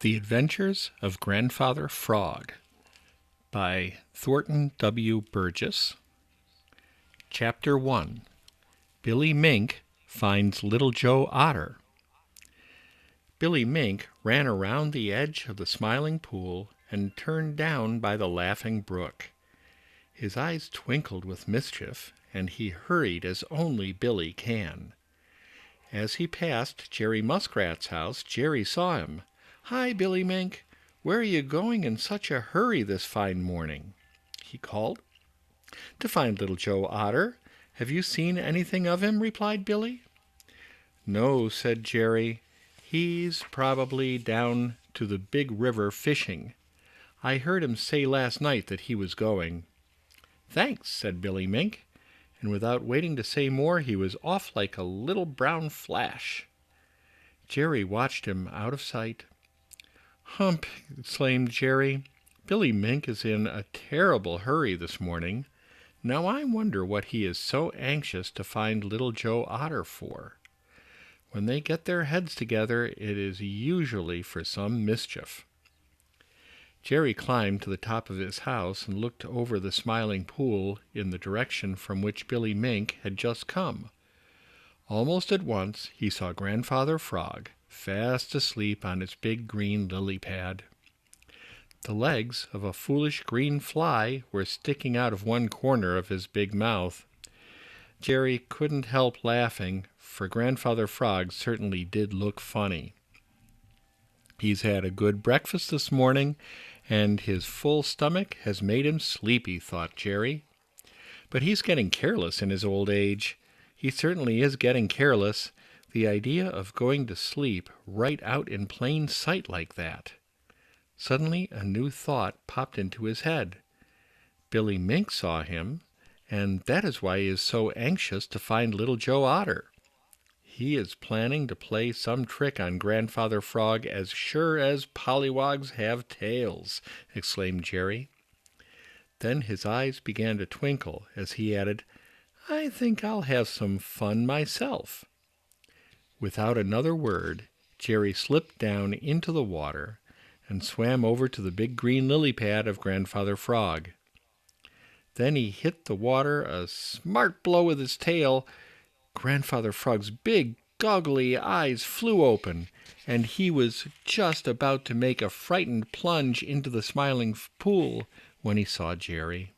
The Adventures of Grandfather Frog by Thornton W. Burgess. Chapter 1. Billy Mink Finds Little Joe Otter. Billy Mink ran around the edge of the Smiling Pool and turned down by the Laughing Brook. His eyes twinkled with mischief, and he hurried as only Billy can. As he passed Jerry Muskrat's house, Jerry saw him. "Hi, Billy Mink. Where are you going in such a hurry this fine morning?" he called. "To find Little Joe Otter. Have you seen anything of him?" replied Billy. "No," said Jerry. "He's probably down to the big river fishing. I heard him say last night that he was going." "Thanks," said Billy Mink, and without waiting to say more he was off like a little brown flash. Jerry watched him out of sight. "Hump!" exclaimed Jerry. "Billy Mink is in a terrible hurry this morning. Now I wonder what he is so anxious to find Little Joe Otter for. When they get their heads together, it is usually for some mischief." Jerry climbed to the top of his house and looked over the Smiling Pool in the direction from which Billy Mink had just come. Almost at once he saw Grandfather Frog fast asleep on his big green lily pad. The legs of a foolish green fly were sticking out of one corner of his big mouth. Jerry couldn't help laughing, for Grandfather Frog certainly did look funny. "He's had a good breakfast this morning, and his full stomach has made him sleepy," thought Jerry. "But he's getting careless in his old age. He certainly is getting careless. The idea of going to sleep right out in plain sight like that." Suddenly a new thought popped into his head. Billy Mink saw him, and that is why he is so anxious to find Little Joe Otter. "He is planning to play some trick on Grandfather Frog as sure as pollywogs have tails," exclaimed Jerry. Then his eyes began to twinkle as he added, "I think I'll have some fun myself." Without another word, Jerry slipped down into the water and swam over to the big green lily pad of Grandfather Frog. Then he hit the water a smart blow with his tail. Grandfather Frog's big, goggly eyes flew open, and he was just about to make a frightened plunge into the Smiling Pool when he saw Jerry.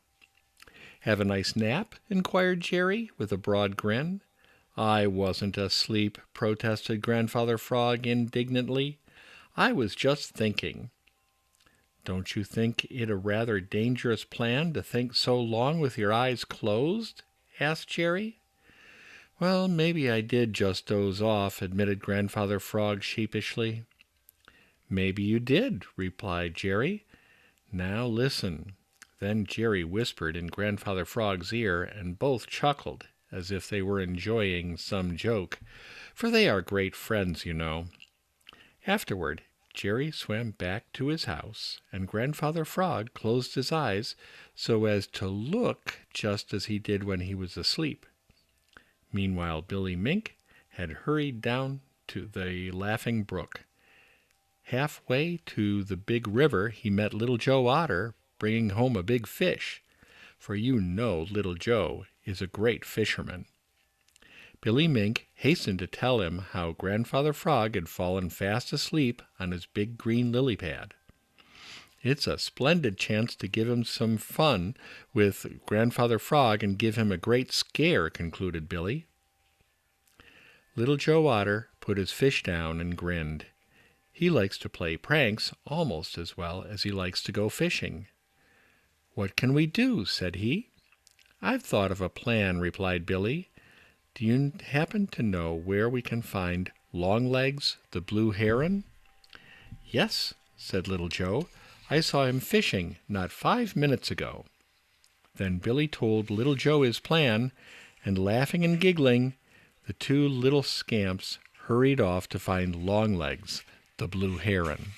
"Have a nice nap?" inquired Jerry with a broad grin. "I wasn't asleep," protested Grandfather Frog indignantly. "I was just thinking." "Don't you think it a rather dangerous plan to think so long with your eyes closed?" asked Jerry. "Well, maybe I did just doze off," admitted Grandfather Frog sheepishly. "Maybe you did," replied Jerry. "Now listen." Then Jerry whispered in Grandfather Frog's ear, and both chuckled as if they were enjoying some joke, for they are great friends, you know. Afterward, Jerry swam back to his house, and Grandfather Frog closed his eyes so as to look just as he did when he was asleep. Meanwhile, Billy Mink had hurried down to the Laughing Brook. Halfway to the big river he met Little Joe Otter bringing home a big fish, for you know Little Joe is a great fisherman. Billy Mink hastened to tell him how Grandfather Frog had fallen fast asleep on his big green lily pad. "It's a splendid chance to give him some fun with Grandfather Frog and give him a great scare," concluded Billy. Little Joe Otter put his fish down and grinned. He likes to play pranks almost as well as he likes to go fishing. "What can we do?" said he. "I've thought of a plan," replied Billy. "Do you happen to know where we can find Longlegs the Blue Heron?" "Yes," said Little Joe. "I saw him fishing not 5 minutes ago." Then Billy told Little Joe his plan, and laughing and giggling, the two little scamps hurried off to find Longlegs the Blue Heron.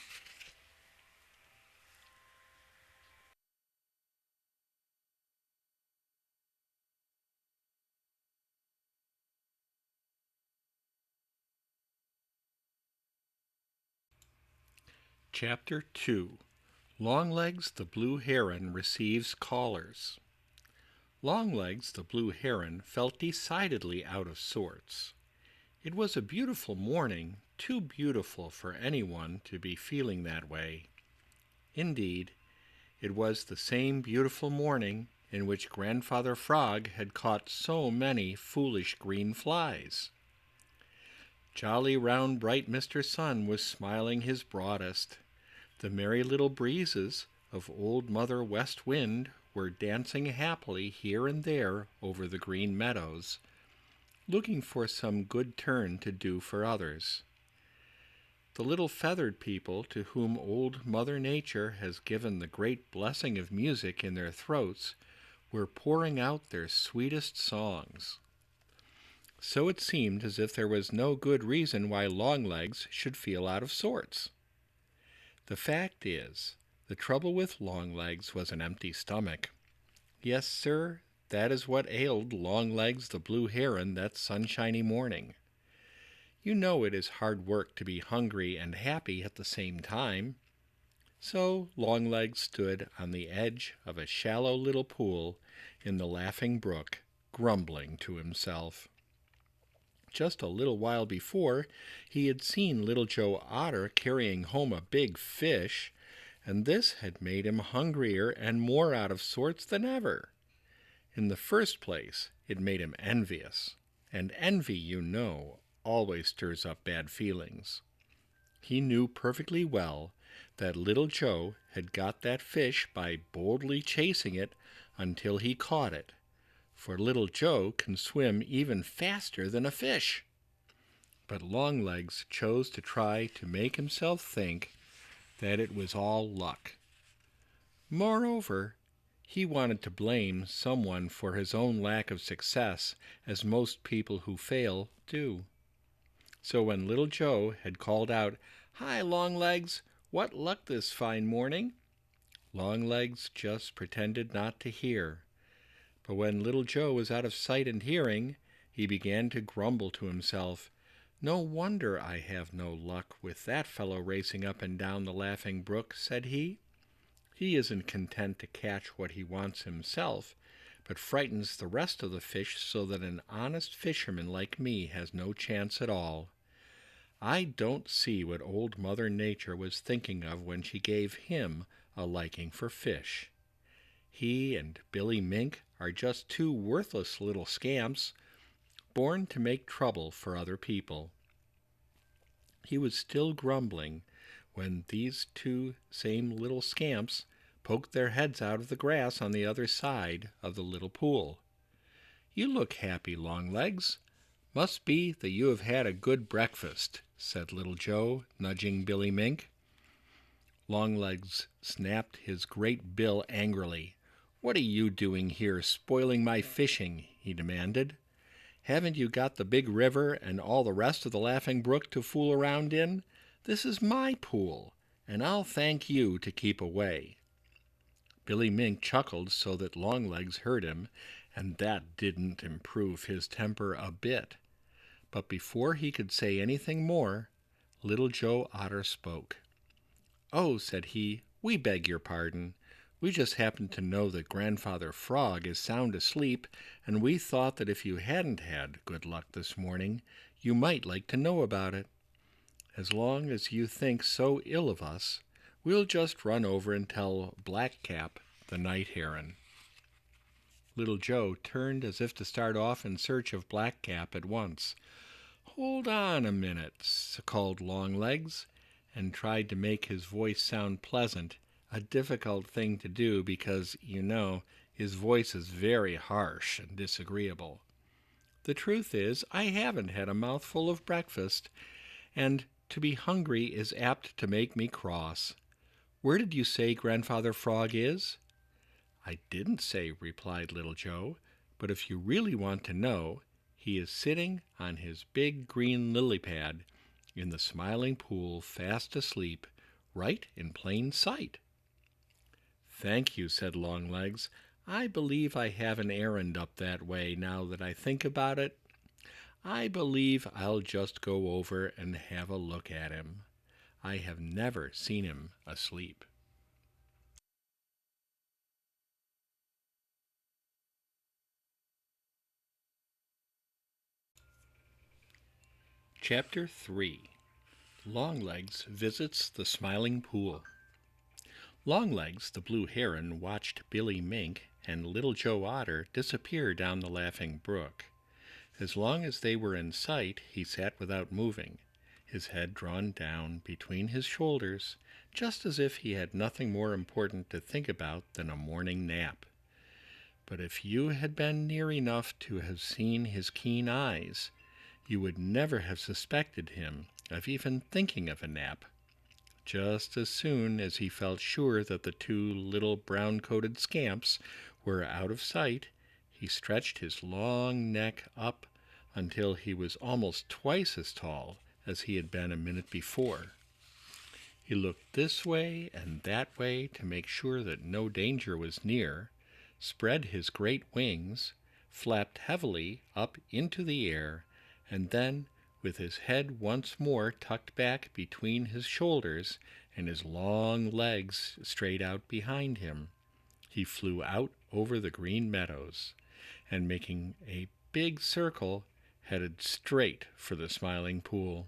Chapter 2 Longlegs the Blue Heron Receives Callers. Longlegs the Blue Heron felt decidedly out of sorts. It was a beautiful morning, too beautiful for anyone to be feeling that way. Indeed, it was the same beautiful morning in which Grandfather Frog had caught so many foolish green flies. Jolly, round, bright Mr. Sun was smiling his broadest. The merry little breezes of Old Mother West Wind were dancing happily here and there over the green meadows, looking for some good turn to do for others. The little feathered people to whom Old Mother Nature has given the great blessing of music in their throats were pouring out their sweetest songs. So it seemed as if there was no good reason why Longlegs should feel out of sorts. The fact is, the trouble with Longlegs was an empty stomach. Yes, sir, that is what ailed Longlegs the Blue Heron that sunshiny morning. You know it is hard work to be hungry and happy at the same time. So Longlegs stood on the edge of a shallow little pool in the Laughing Brook, grumbling to himself. Just a little while before, he had seen Little Joe Otter carrying home a big fish, and this had made him hungrier and more out of sorts than ever. In the first place, it made him envious, and envy, you know, always stirs up bad feelings. He knew perfectly well that Little Joe had got that fish by boldly chasing it until he caught it, for Little Joe can swim even faster than a fish. But Longlegs chose to try to make himself think that it was all luck. Moreover, he wanted to blame someone for his own lack of success, as most people who fail do. So when Little Joe had called out, "Hi, Longlegs, what luck this fine morning?" Longlegs just pretended not to hear. But when Little Joe was out of sight and hearing, he began to grumble to himself. "No wonder I have no luck with that fellow racing up and down the Laughing Brook," said he. "He isn't content to catch what he wants himself, but frightens the rest of the fish so that an honest fisherman like me has no chance at all. I don't see what Old Mother Nature was thinking of when she gave him a liking for fish. He and Billy Mink are just two worthless little scamps, born to make trouble for other people." He was still grumbling when these two same little scamps poked their heads out of the grass on the other side of the little pool. "You look happy, Longlegs. Must be that you have had a good breakfast," said Little Joe, nudging Billy Mink. Longlegs snapped his great bill angrily. "What are you doing here, spoiling my fishing?" he demanded. "Haven't you got the big river and all the rest of the Laughing Brook to fool around in? This is my pool, and I'll thank you to keep away." Billy Mink chuckled so that Longlegs heard him, and that didn't improve his temper a bit. But before he could say anything more, Little Joe Otter spoke. "Oh," said he, "we beg your pardon. We just happen to know that Grandfather Frog is sound asleep, and we thought that if you hadn't had good luck this morning, you might like to know about it. As long as you think so ill of us, we'll just run over and tell Blackcap the Night Heron." Little Joe turned as if to start off in search of Blackcap at once. "Hold on a minute," called Longlegs, and tried to make his voice sound pleasant, a difficult thing to do because, you know, his voice is very harsh and disagreeable. "The truth is, I haven't had a mouthful of breakfast, and to be hungry is apt to make me cross. Where did you say Grandfather Frog is?" "I didn't say," replied Little Joe, "but if you really want to know, he is sitting on his big green lily pad in the Smiling Pool fast asleep, right in plain sight." "Thank you," said Longlegs. "I believe I have an errand up that way now that I think about it. I believe I'll just go over and have a look at him. I have never seen him asleep. Chapter 3. Longlegs Visits the Smiling Pool. Longlegs the Blue Heron watched Billy Mink and Little Joe Otter disappear down the Laughing Brook. As long as they were in sight, he sat without moving, his head drawn down between his shoulders, just as if he had nothing more important to think about than a morning nap. But if you had been near enough to have seen his keen eyes, you would never have suspected him of even thinking of a nap. Just as soon as he felt sure that the two little brown-coated scamps were out of sight, he stretched his long neck up until he was almost twice as tall as he had been a minute before. He looked this way and that way to make sure that no danger was near, spread his great wings, flapped heavily up into the air, and then, with his head once more tucked back between his shoulders and his long legs straight out behind him, he flew out over the green meadows, and making a big circle, headed straight for the Smiling Pool.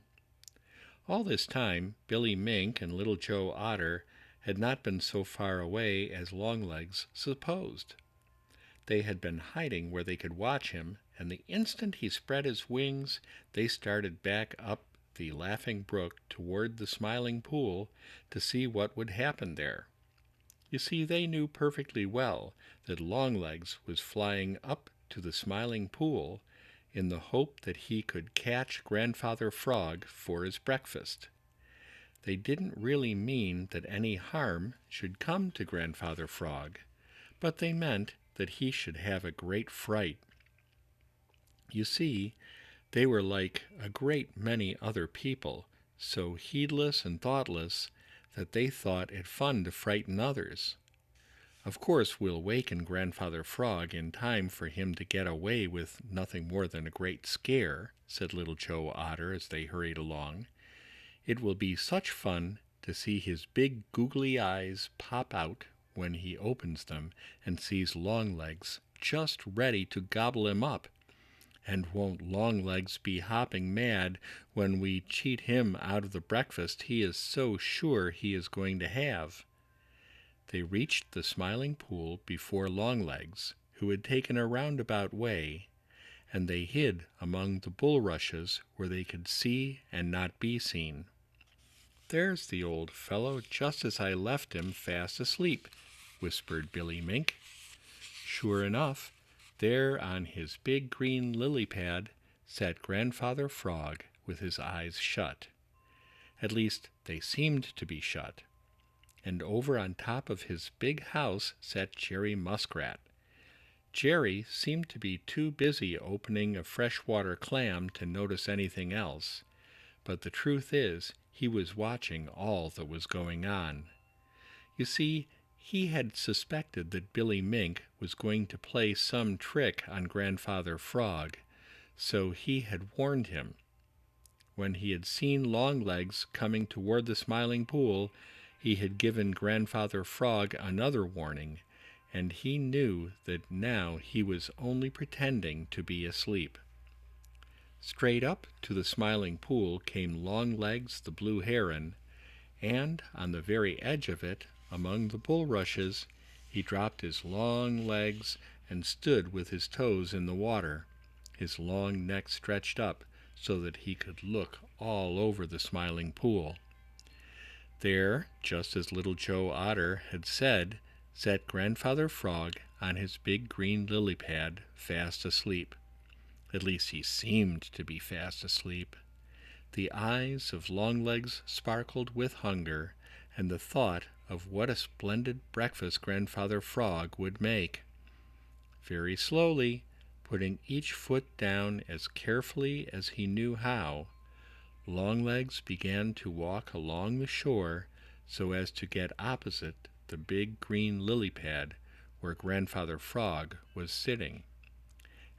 All this time, Billy Mink and Little Joe Otter had not been so far away as Longlegs supposed. They had been hiding where they could watch him, and the instant he spread his wings, they started back up the Laughing Brook toward the Smiling Pool to see what would happen there. You see, they knew perfectly well that Longlegs was flying up to the Smiling Pool in the hope that he could catch Grandfather Frog for his breakfast. They didn't really mean that any harm should come to Grandfather Frog, but they meant that he should have a great fright. You see, they were like a great many other people, so heedless and thoughtless that they thought it fun to frighten others. Of course, we'll waken Grandfather Frog in time for him to get away with nothing more than a great scare, said Little Joe Otter as they hurried along. It will be such fun to see his big googly eyes pop out when he opens them and sees Longlegs just ready to gobble him up. And won't Longlegs be hopping mad when we cheat him out of the breakfast he is so sure he is going to have? They reached the Smiling Pool before Longlegs, who had taken a roundabout way, and they hid among the bulrushes where they could see and not be seen. "There's the old fellow, just as I left him fast asleep," whispered Billy Mink. Sure enough, there on his big green lily pad sat Grandfather Frog with his eyes shut. At least they seemed to be shut. And over on top of his big house sat Jerry Muskrat. Jerry seemed to be too busy opening a freshwater clam to notice anything else, but the truth is he was watching all that was going on. You see, he had suspected that Billy Mink was going to play some trick on Grandfather Frog, so he had warned him. When he had seen Longlegs coming toward the Smiling Pool, he had given Grandfather Frog another warning, and he knew that now he was only pretending to be asleep. Straight up to the Smiling Pool came Longlegs the Blue Heron, and on the very edge of it, among the bulrushes, he dropped his long legs and stood with his toes in the water, his long neck stretched up so that he could look all over the Smiling Pool. There, just as Little Joe Otter had said, sat Grandfather Frog on his big green lily pad, fast asleep. At least he seemed to be fast asleep. The eyes of Longlegs sparkled with hunger and the thought of what a splendid breakfast Grandfather Frog would make. Very slowly, putting each foot down as carefully as he knew how, Longlegs began to walk along the shore so as to get opposite the big green lily pad where Grandfather Frog was sitting.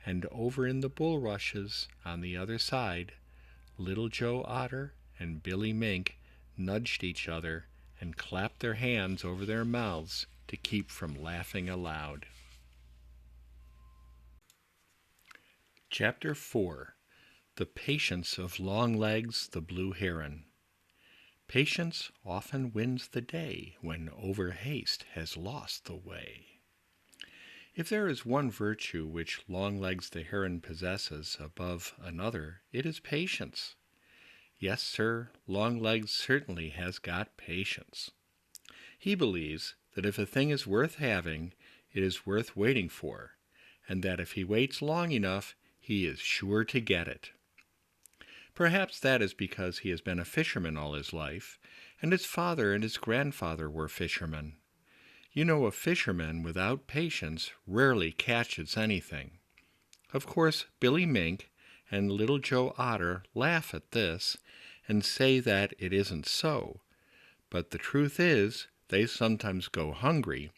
And over in the bulrushes on the other side, Little Joe Otter and Billy Mink nudged each other, and clapped their hands over their mouths to keep from laughing aloud. Chapter 4. The Patience of Longlegs the Blue Heron. Patience often wins the day when overhaste has lost the way. If there is one virtue which Longlegs the Heron possesses above another, it is patience. Yes, sir, Longlegs certainly has got patience. He believes that if a thing is worth having, it is worth waiting for, and that if he waits long enough, he is sure to get it. Perhaps that is because he has been a fisherman all his life, and his father and his grandfather were fishermen. You know, a fisherman without patience rarely catches anything. Of course, Billy Mink and Little Joe Otter laugh at this and say that it isn't so, but the truth is they sometimes go hungry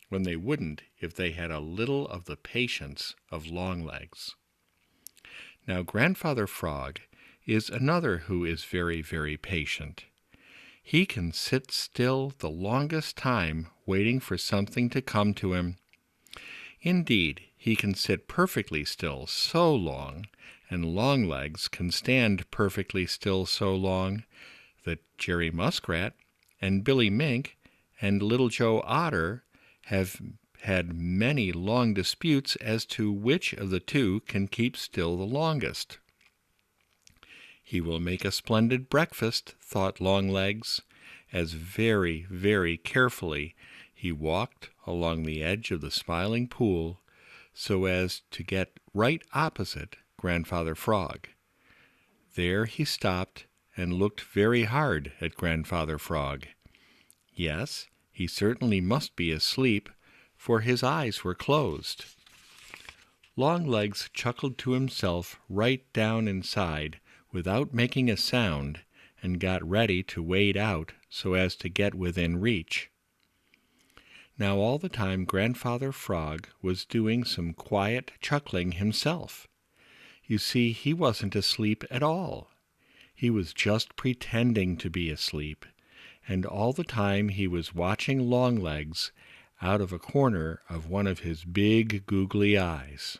when they wouldn't if they had a little of the patience of Longlegs. Now, Grandfather Frog is another who is very, very patient. He can sit still the longest time waiting for something to come to him. Indeed, he can sit perfectly still so long, and Longlegs can stand perfectly still so long, that Jerry Muskrat and Billy Mink and Little Joe Otter have had many long disputes as to which of the two can keep still the longest. He will make a splendid breakfast, thought Longlegs, as very, very carefully he walked along the edge of the Smiling Pool so as to get right opposite Grandfather Frog. There he stopped and looked very hard at Grandfather Frog. Yes, he certainly must be asleep, for his eyes were closed. Longlegs chuckled to himself right down inside without making a sound, and got ready to wade out so as to get within reach. Now all the time Grandfather Frog was doing some quiet chuckling himself. You see, he wasn't asleep at all. He was just pretending to be asleep, and all the time he was watching Longlegs out of a corner of one of his big googly eyes.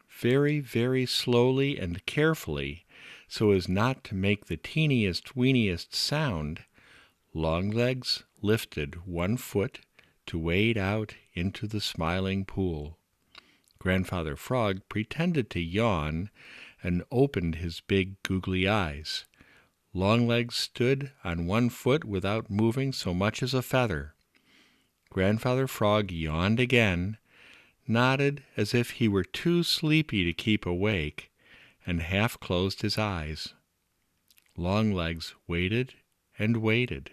Very, very slowly and carefully, so as not to make the teeniest, weeniest sound, Longlegs lifted one foot to wade out into the Smiling Pool. Grandfather Frog pretended to yawn and opened his big googly eyes. Longlegs stood on one foot without moving so much as a feather. Grandfather Frog yawned again, nodded as if he were too sleepy to keep awake, and half closed his eyes. Longlegs waited and waited.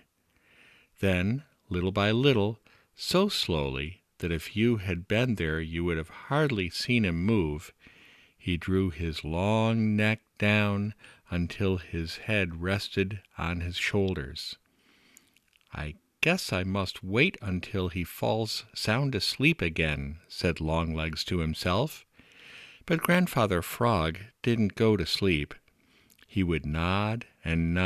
Then, little by little, so slowly that if you had been there you would have hardly seen him move, he drew his long neck down until his head rested on his shoulders. "I guess I must wait until he falls sound asleep again," said Longlegs to himself. But Grandfather Frog didn't go to sleep. He would nod, and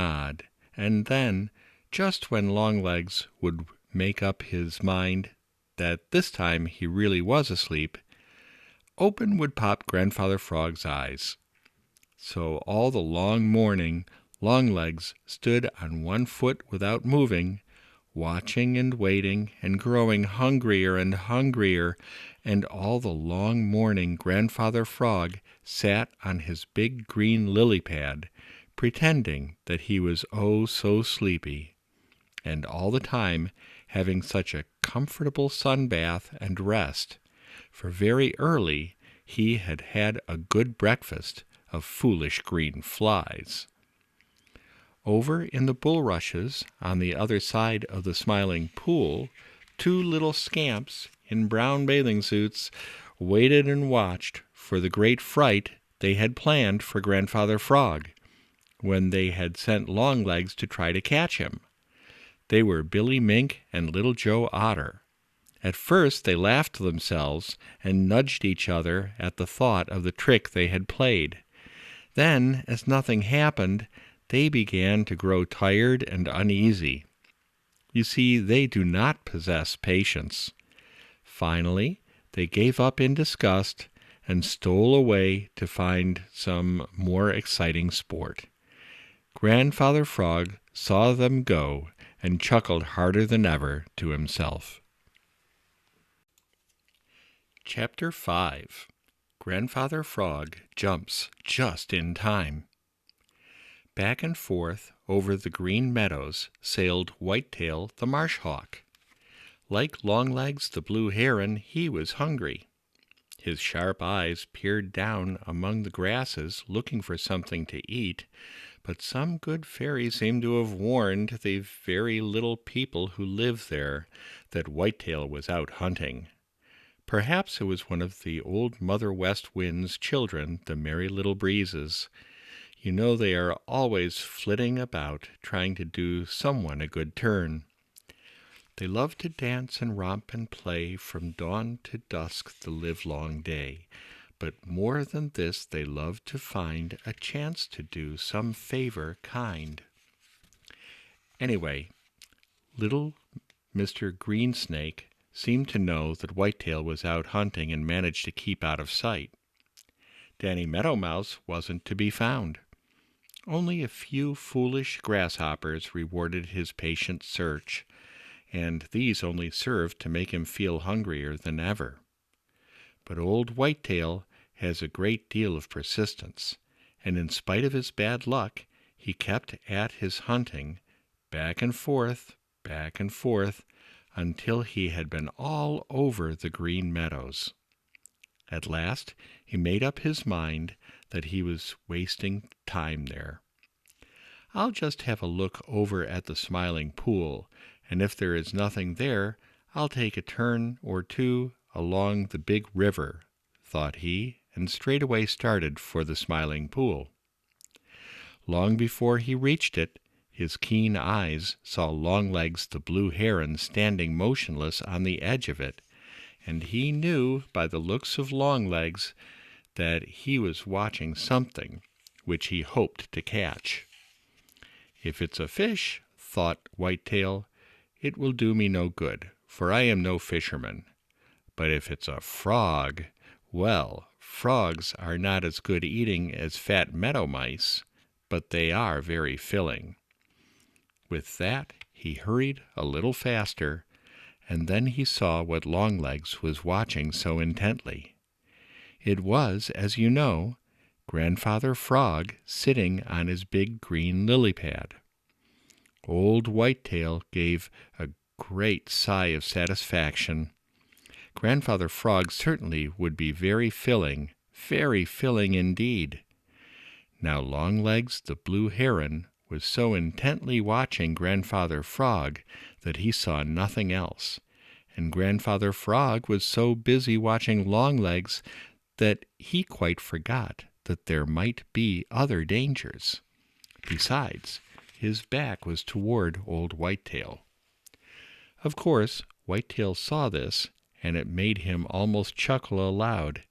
then, just when Longlegs would make up his mind that this time he really was asleep, open would pop Grandfather Frog's eyes. So all the long morning Longlegs stood on one foot without moving, watching and waiting and growing hungrier and hungrier, and all the long morning Grandfather Frog sat on his big green lily pad, pretending that he was oh so sleepy, and all the time having such a comfortable sun bath and rest, for very early he had had a good breakfast of foolish green flies. Over in the bulrushes on the other side of the Smiling Pool, two little scamps in brown bathing suits waited and watched for the great fright they had planned for Grandfather Frog when they had sent Longlegs to try to catch him. They were Billy Mink and Little Joe Otter. At first they laughed to themselves and nudged each other at the thought of the trick they had played. Then, as nothing happened, they began to grow tired and uneasy. You see, they do not possess patience. Finally, they gave up in disgust and stole away to find some more exciting sport. Grandfather Frog saw them go and chuckled harder than ever to himself. Chapter 5. Grandfather Frog Jumps Just in Time. Back and forth over the green meadows sailed Whitetail the Marsh Hawk. Like Longlegs the Blue Heron, he was hungry. His sharp eyes peered down among the grasses looking for something to eat, but some good fairy seemed to have warned the very little people who live there that Whitetail was out hunting. Perhaps it was one of the old Mother West Wind's children, the Merry Little Breezes. You know they are always flitting about, trying to do someone a good turn. They love to dance and romp and play from dawn to dusk the livelong day. But more than this, they love to find a chance to do some favor kind. Anyway, little Mr. Greensnake seemed to know that Whitetail was out hunting and managed to keep out of sight. Danny Meadow Mouse wasn't to be found. Only a few foolish grasshoppers rewarded his patient search, and these only served to make him feel hungrier than ever. But old Whitetail has a great deal of persistence, and in spite of his bad luck, he kept at his hunting, back and forth, until he had been all over the Green Meadows. At last he made up his mind that he was wasting time there. "I'll just have a look over at the Smiling Pool, and if there is nothing there, I'll take a turn or two along the big river," thought he, and straightway started for the Smiling Pool. Long before he reached it, his keen eyes saw Longlegs the Blue Heron standing motionless on the edge of it, and he knew by the looks of Longlegs that he was watching something which he hoped to catch. "If it's a fish," thought Whitetail, "it will do me no good, for I am no fisherman. But if it's a frog, well, frogs are not as good eating as fat meadow mice, but they are very filling." With that he hurried a little faster, and then he saw what Longlegs was watching so intently. It was, as you know, Grandfather Frog sitting on his big green lily pad. Old Whitetail gave a great sigh of satisfaction. Grandfather Frog certainly would be very filling indeed. Now Longlegs the Blue Heron was so intently watching Grandfather Frog that he saw nothing else, and Grandfather Frog was so busy watching Longlegs that he quite forgot that there might be other dangers. Besides, his back was toward old Whitetail. Of course, Whitetail saw this, and it made him almost chuckle aloud.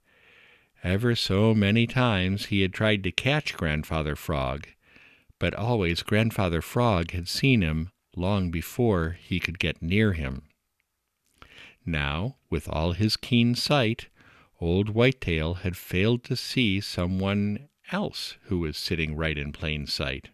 Ever so many times he had tried to catch Grandfather Frog, but always Grandfather Frog had seen him long before he could get near him. Now, with all his keen sight, old Whitetail had failed to see someone else who was sitting right in plain sight.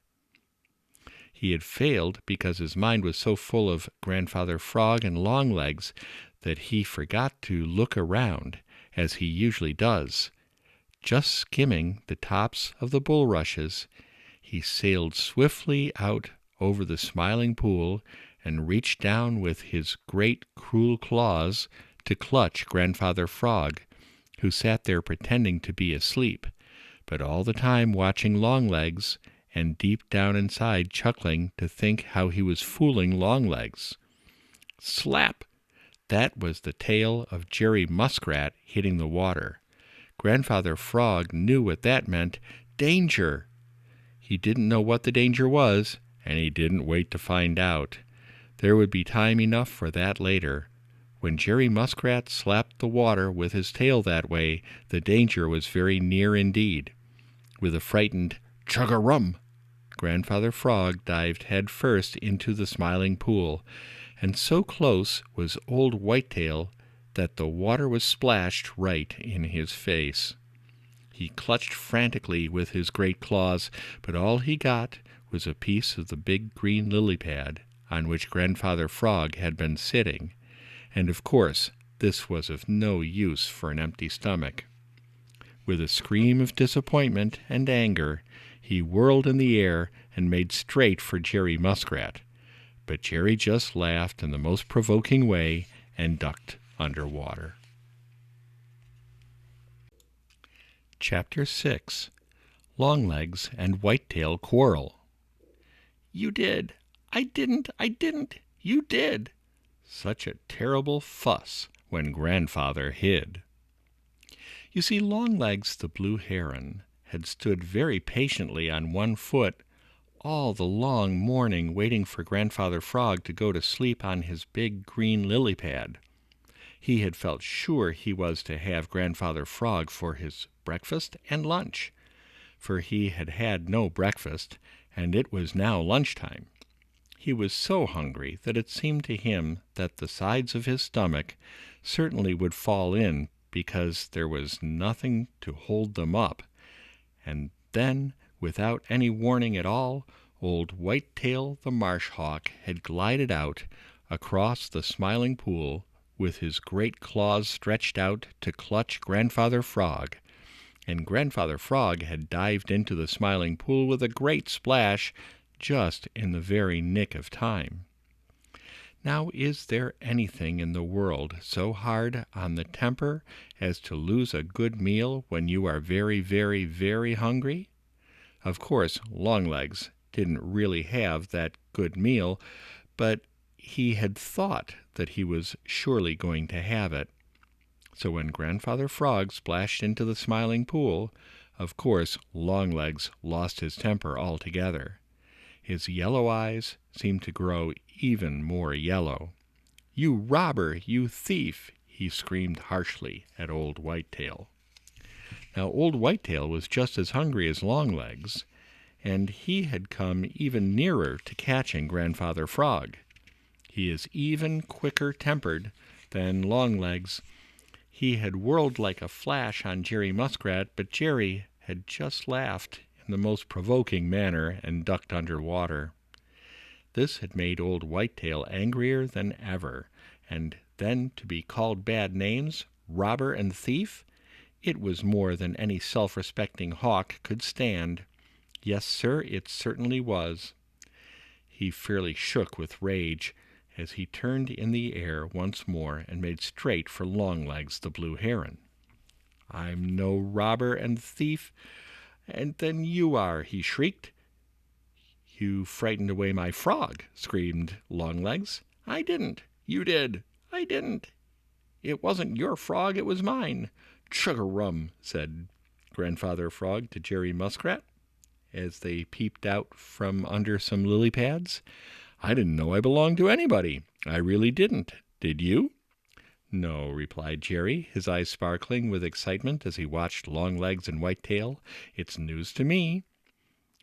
He had failed because his mind was so full of Grandfather Frog and Longlegs that he forgot to look around, as he usually does. Just skimming the tops of the bulrushes, he sailed swiftly out over the Smiling Pool and reached down with his great cruel claws to clutch Grandfather Frog, who sat there pretending to be asleep, but all the time watching Longlegs, and deep down inside chuckling to think how he was fooling Longlegs. Slap! That was the tail of Jerry Muskrat hitting the water. Grandfather Frog knew what that meant. Danger! He didn't know what the danger was, and he didn't wait to find out. There would be time enough for that later. When Jerry Muskrat slapped the water with his tail that way, the danger was very near indeed. With a frightened chug-a-rum, Grandfather Frog dived head first into the Smiling Pool, and so close was old Whitetail that the water was splashed right in his face. He clutched frantically with his great claws, but all he got was a piece of the big green lily pad on which Grandfather Frog had been sitting, and of course this was of no use for an empty stomach. With a scream of disappointment and anger, he whirled in the air and made straight for Jerry Muskrat. But Jerry just laughed in the most provoking way and ducked under water. Chapter 6. Longlegs and Whitetail Quarrel. "You did. I didn't. You did." Such a terrible fuss when Grandfather hid. You see, Longlegs the Blue Heron had stood very patiently on one foot all the long morning waiting for Grandfather Frog to go to sleep on his big green lily pad. He had felt sure he was to have Grandfather Frog for his breakfast and lunch, for he had had no breakfast, and it was now lunchtime. He was so hungry that it seemed to him that the sides of his stomach certainly would fall in because there was nothing to hold them up. And then, without any warning at all, old Whitetail the Marsh Hawk had glided out across the Smiling Pool with his great claws stretched out to clutch Grandfather Frog, and Grandfather Frog had dived into the Smiling Pool with a great splash just in the very nick of time. Now, is there anything in the world so hard on the temper as to lose a good meal when you are very, very, very hungry? Of course, Longlegs didn't really have that good meal, but he had thought that he was surely going to have it. So when Grandfather Frog splashed into the Smiling Pool, of course Longlegs lost his temper altogether. His yellow eyes seemed to grow even more yellow. "You robber! You thief!" he screamed harshly at old Whitetail. Now old Whitetail was just as hungry as Longlegs, and he had come even nearer to catching Grandfather Frog. He is even quicker-tempered than Longlegs. He had whirled like a flash on Jerry Muskrat, but Jerry had just laughed in the most provoking manner and ducked under water. This had made old Whitetail angrier than ever, and then to be called bad names, robber and thief, it was more than any self-respecting hawk could stand. Yes, sir, it certainly was. He fairly shook with rage as he turned in the air once more and made straight for Longlegs the Blue Heron. "I'm no robber and thief, and then you are," he shrieked. "You frightened away my frog," screamed Longlegs. "I didn't." "You did." "I didn't." "It wasn't your frog, it was mine." "Chug-a-rum," said Grandfather Frog to Jerry Muskrat, as they peeped out from under some lily pads. "I didn't know I belonged to anybody. I really didn't. Did you?" "No," replied Jerry, his eyes sparkling with excitement as he watched Longlegs and Whitetail. "It's news to me."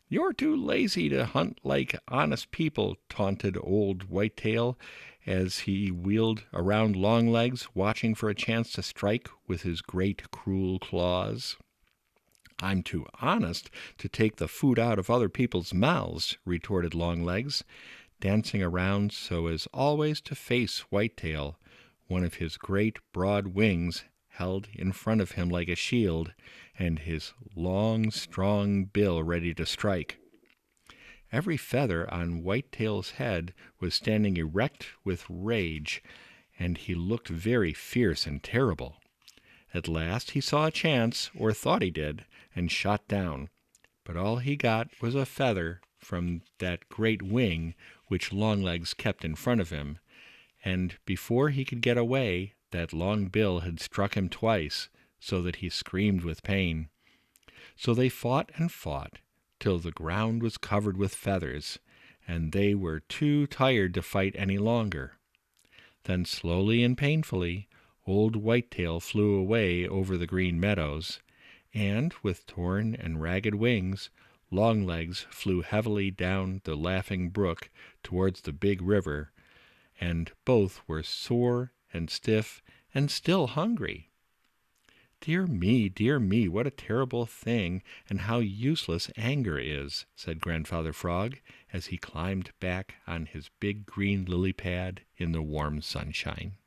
"You're too lazy to hunt like honest people," taunted old Whitetail as he wheeled around Longlegs, watching for a chance to strike with his great cruel claws. "I'm too honest to take the food out of other people's mouths," retorted Longlegs, dancing around so as always to face Whitetail, one of his great broad wings held in front of him like a shield, and his long, strong bill ready to strike. Every feather on Whitetail's head was standing erect with rage, and he looked very fierce and terrible. At last he saw a chance, or thought he did, and shot down, but all he got was a feather from that great wing which Longlegs kept in front of him, and before he could get away, that long bill had struck him twice, so that he screamed with pain. So they fought and fought, till the ground was covered with feathers, and they were too tired to fight any longer. Then slowly and painfully, old Whitetail flew away over the green meadows, and, with torn and ragged wings, Longlegs flew heavily down the Laughing Brook towards the big river, and both were sore and stiff and still hungry. Dear me, what a terrible thing, and how useless anger is," said Grandfather Frog as he climbed back on his big green lily pad in the warm sunshine.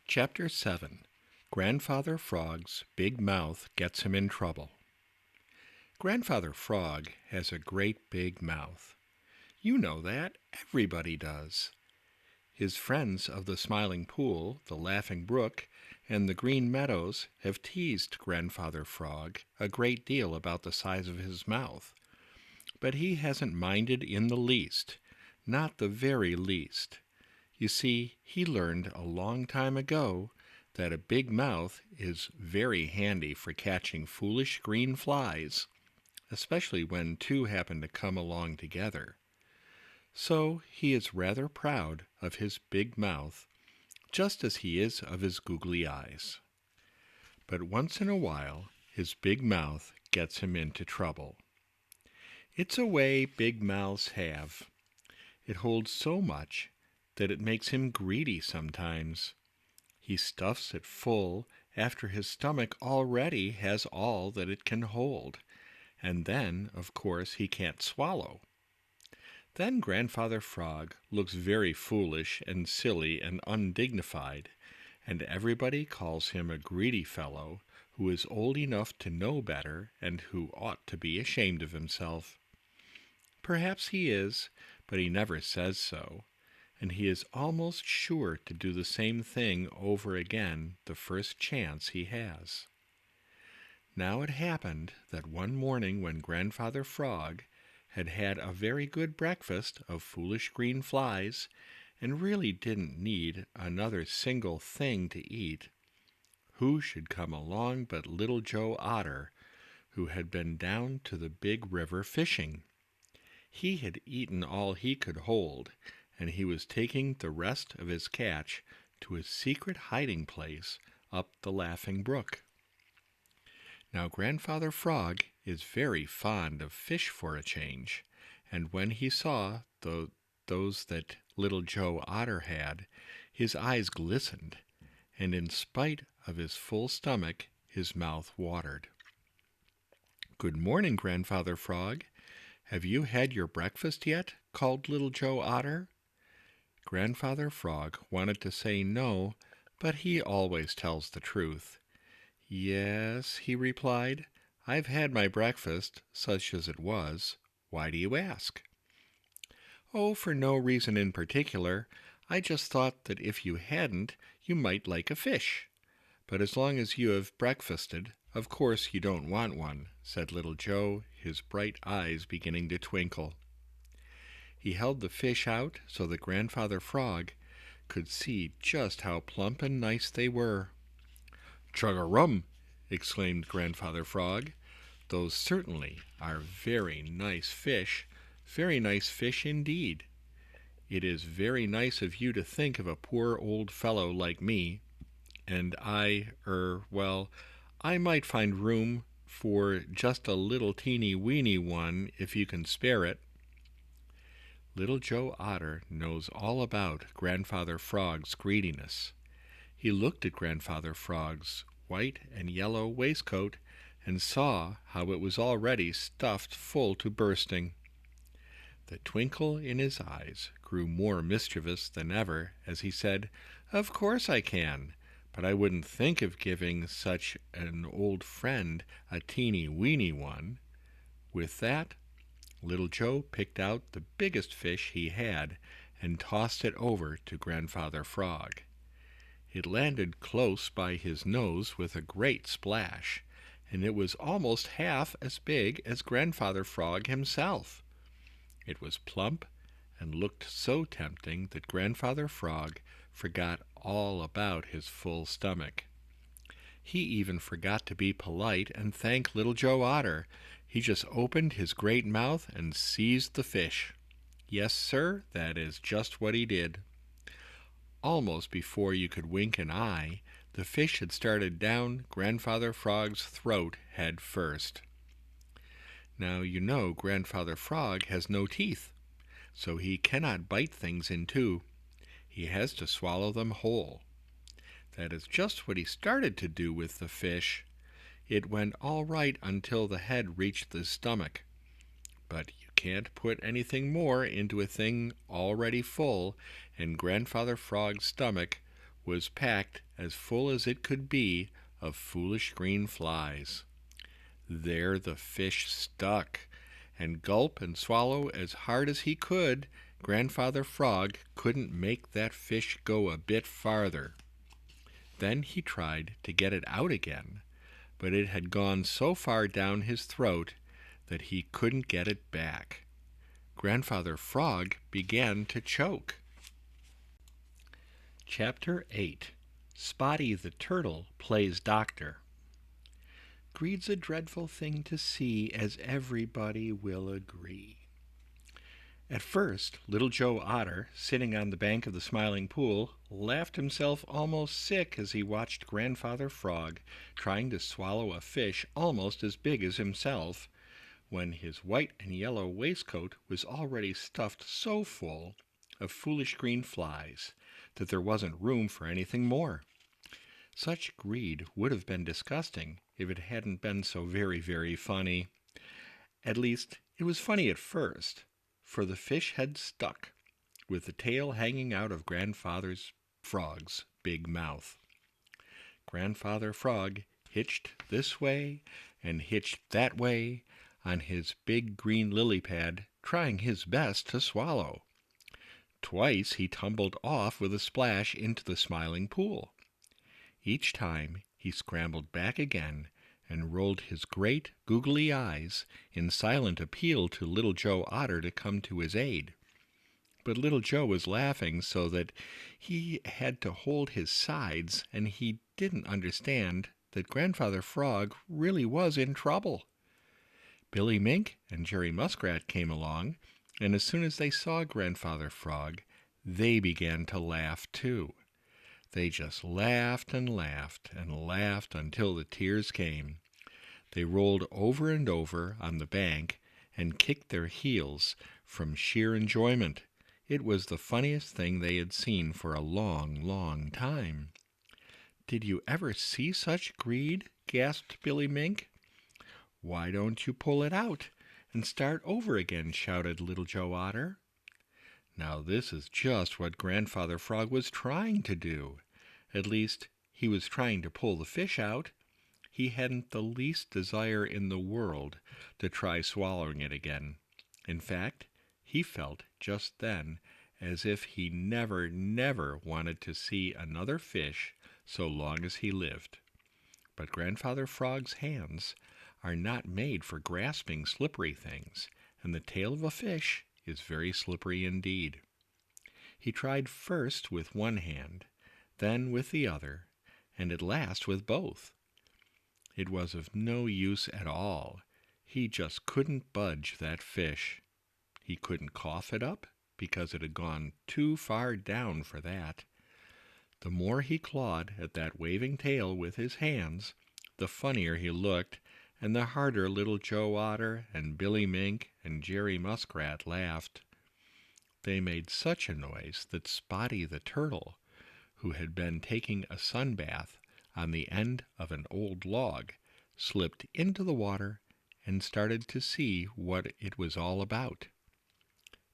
Chapter 7. Grandfather Frog's Big Mouth Gets Him in Trouble. Grandfather Frog has a great big mouth. You know that. Everybody does. His friends of the Smiling Pool, the Laughing Brook, and the Green Meadows have teased Grandfather Frog a great deal about the size of his mouth, but he hasn't minded in the least, not the very least. You see, he learned a long time ago that a big mouth is very handy for catching foolish green flies, especially when two happen to come along together. So he is rather proud of his big mouth, just as he is of his googly eyes. But once in a while, his big mouth gets him into trouble. It's a way big mouths have. It holds so much that it makes him greedy sometimes. He stuffs it full after his stomach already has all that it can hold, and then, of course, he can't swallow. Then Grandfather Frog looks very foolish and silly and undignified, and everybody calls him a greedy fellow who is old enough to know better and who ought to be ashamed of himself. Perhaps he is, but he never says so, and he is almost sure to do the same thing over again the first chance he has. Now it happened that one morning when Grandfather Frog had had a very good breakfast of foolish green flies and really didn't need another single thing to eat, who should come along but Little Joe Otter, who had been down to the big river fishing. He had eaten all he could hold, and he was taking the rest of his catch to a secret hiding place up the Laughing Brook. Now Grandfather Frog is very fond of fish for a change, and when he saw those that Little Joe Otter had, his eyes glistened, and in spite of his full stomach, his mouth watered. "Good morning, Grandfather Frog. Have you had your breakfast yet?" called Little Joe Otter. Grandfather Frog wanted to say no, but he always tells the truth. "Yes," he replied, "I've had my breakfast, such as it was. Why do you ask?" "Oh, for no reason in particular. I just thought that if you hadn't, you might like a fish. But as long as you have breakfasted, of course you don't want one," said Little Joe, his bright eyes beginning to twinkle. He held the fish out so that Grandfather Frog could see just how plump and nice they were. "Chug-a-rum!" exclaimed Grandfather Frog. "Those certainly are very nice fish indeed. It is very nice of you to think of a poor old fellow like me, and I might find room for just a little teeny-weeny one if you can spare it." Little Joe Otter knows all about Grandfather Frog's greediness. He looked at Grandfather Frog's white and yellow waistcoat and saw how it was already stuffed full to bursting. The twinkle in his eyes grew more mischievous than ever as he said, "Of course I can, but I wouldn't think of giving such an old friend a teeny-weeny one." With that, Little Joe picked out the biggest fish he had and tossed it over to Grandfather Frog. It landed close by his nose with a great splash, and it was almost half as big as Grandfather Frog himself. It was plump and looked so tempting that Grandfather Frog forgot all about his full stomach. He even forgot to be polite and thank Little Joe Otter. He just opened his great mouth and seized the fish. Yes, sir, that is just what he did. Almost before you could wink an eye, the fish had started down Grandfather Frog's throat head first. Now you know Grandfather Frog has no teeth, so he cannot bite things in two. He has to swallow them whole. That is just what he started to do with the fish. It went all right until the head reached the stomach. But you can't put anything more into a thing already full, and Grandfather Frog's stomach was packed as full as it could be of foolish green flies. There the fish stuck, and gulp and swallow as hard as he could, Grandfather Frog couldn't make that fish go a bit farther. Then he tried to get it out again, but it had gone so far down his throat that he couldn't get it back. Grandfather Frog began to choke. Chapter 8. Spotty the Turtle Plays Doctor. Greed's a dreadful thing to see, as everybody will agree. At first, Little Joe Otter, sitting on the bank of the Smiling Pool, laughed himself almost sick as he watched Grandfather Frog trying to swallow a fish almost as big as himself, when his white and yellow waistcoat was already stuffed so full of foolish green flies that there wasn't room for anything more. Such greed would have been disgusting if it hadn't been so very, very funny. At least, it was funny at first, for the fish had stuck, with the tail hanging out of Grandfather Frog's big mouth. Grandfather Frog hitched this way and hitched that way on his big green lily pad, trying his best to swallow. Twice he tumbled off with a splash into the Smiling Pool. Each time he scrambled back again and rolled his great googly eyes in silent appeal to Little Joe Otter to come to his aid. But Little Joe was laughing so that he had to hold his sides, and he didn't understand that Grandfather Frog really was in trouble. Billy Mink and Jerry Muskrat came along, and as soon as they saw Grandfather Frog, they began to laugh too. They just laughed and laughed and laughed until the tears came. They rolled over and over on the bank and kicked their heels from sheer enjoyment. It was the funniest thing they had seen for a long, long time. "Did you ever see such greed?" gasped Billy Mink. "Why don't you pull it out and start over again?" shouted Little Joe Otter. Now this is just what Grandfather Frog was trying to do. At least, he was trying to pull the fish out. He hadn't the least desire in the world to try swallowing it again. In fact, he felt just then as if he never, never wanted to see another fish so long as he lived. But Grandfather Frog's hands are not made for grasping slippery things, and the tail of a fish is very slippery indeed. He tried first with one hand, then with the other, and at last with both. It was of no use at all. He just couldn't budge that fish. He couldn't cough it up, because it had gone too far down for that. The more he clawed at that waving tail with his hands, the funnier he looked, and the harder Little Joe Otter and Billy Mink and Jerry Muskrat laughed. They made such a noise that Spotty the Turtle, who had been taking a sun bath on the end of an old log, slipped into the water and started to see what it was all about.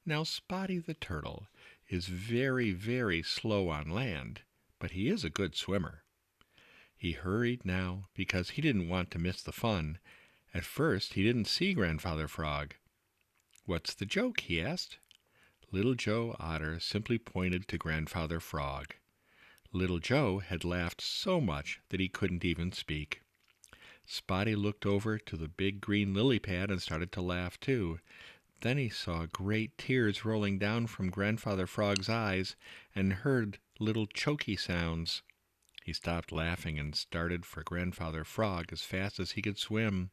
Now Spotty the Turtle is very, very slow on land, but he is a good swimmer. He hurried now because he didn't want to miss the fun. At first he didn't see Grandfather Frog. "What's the joke?" he asked. Little Joe Otter simply pointed to Grandfather Frog. Little Joe had laughed so much that he couldn't even speak. Spotty looked over to the big green lily pad and started to laugh too. Then he saw great tears rolling down from Grandfather Frog's eyes and heard little choky sounds. He stopped laughing and started for Grandfather Frog as fast as he could swim.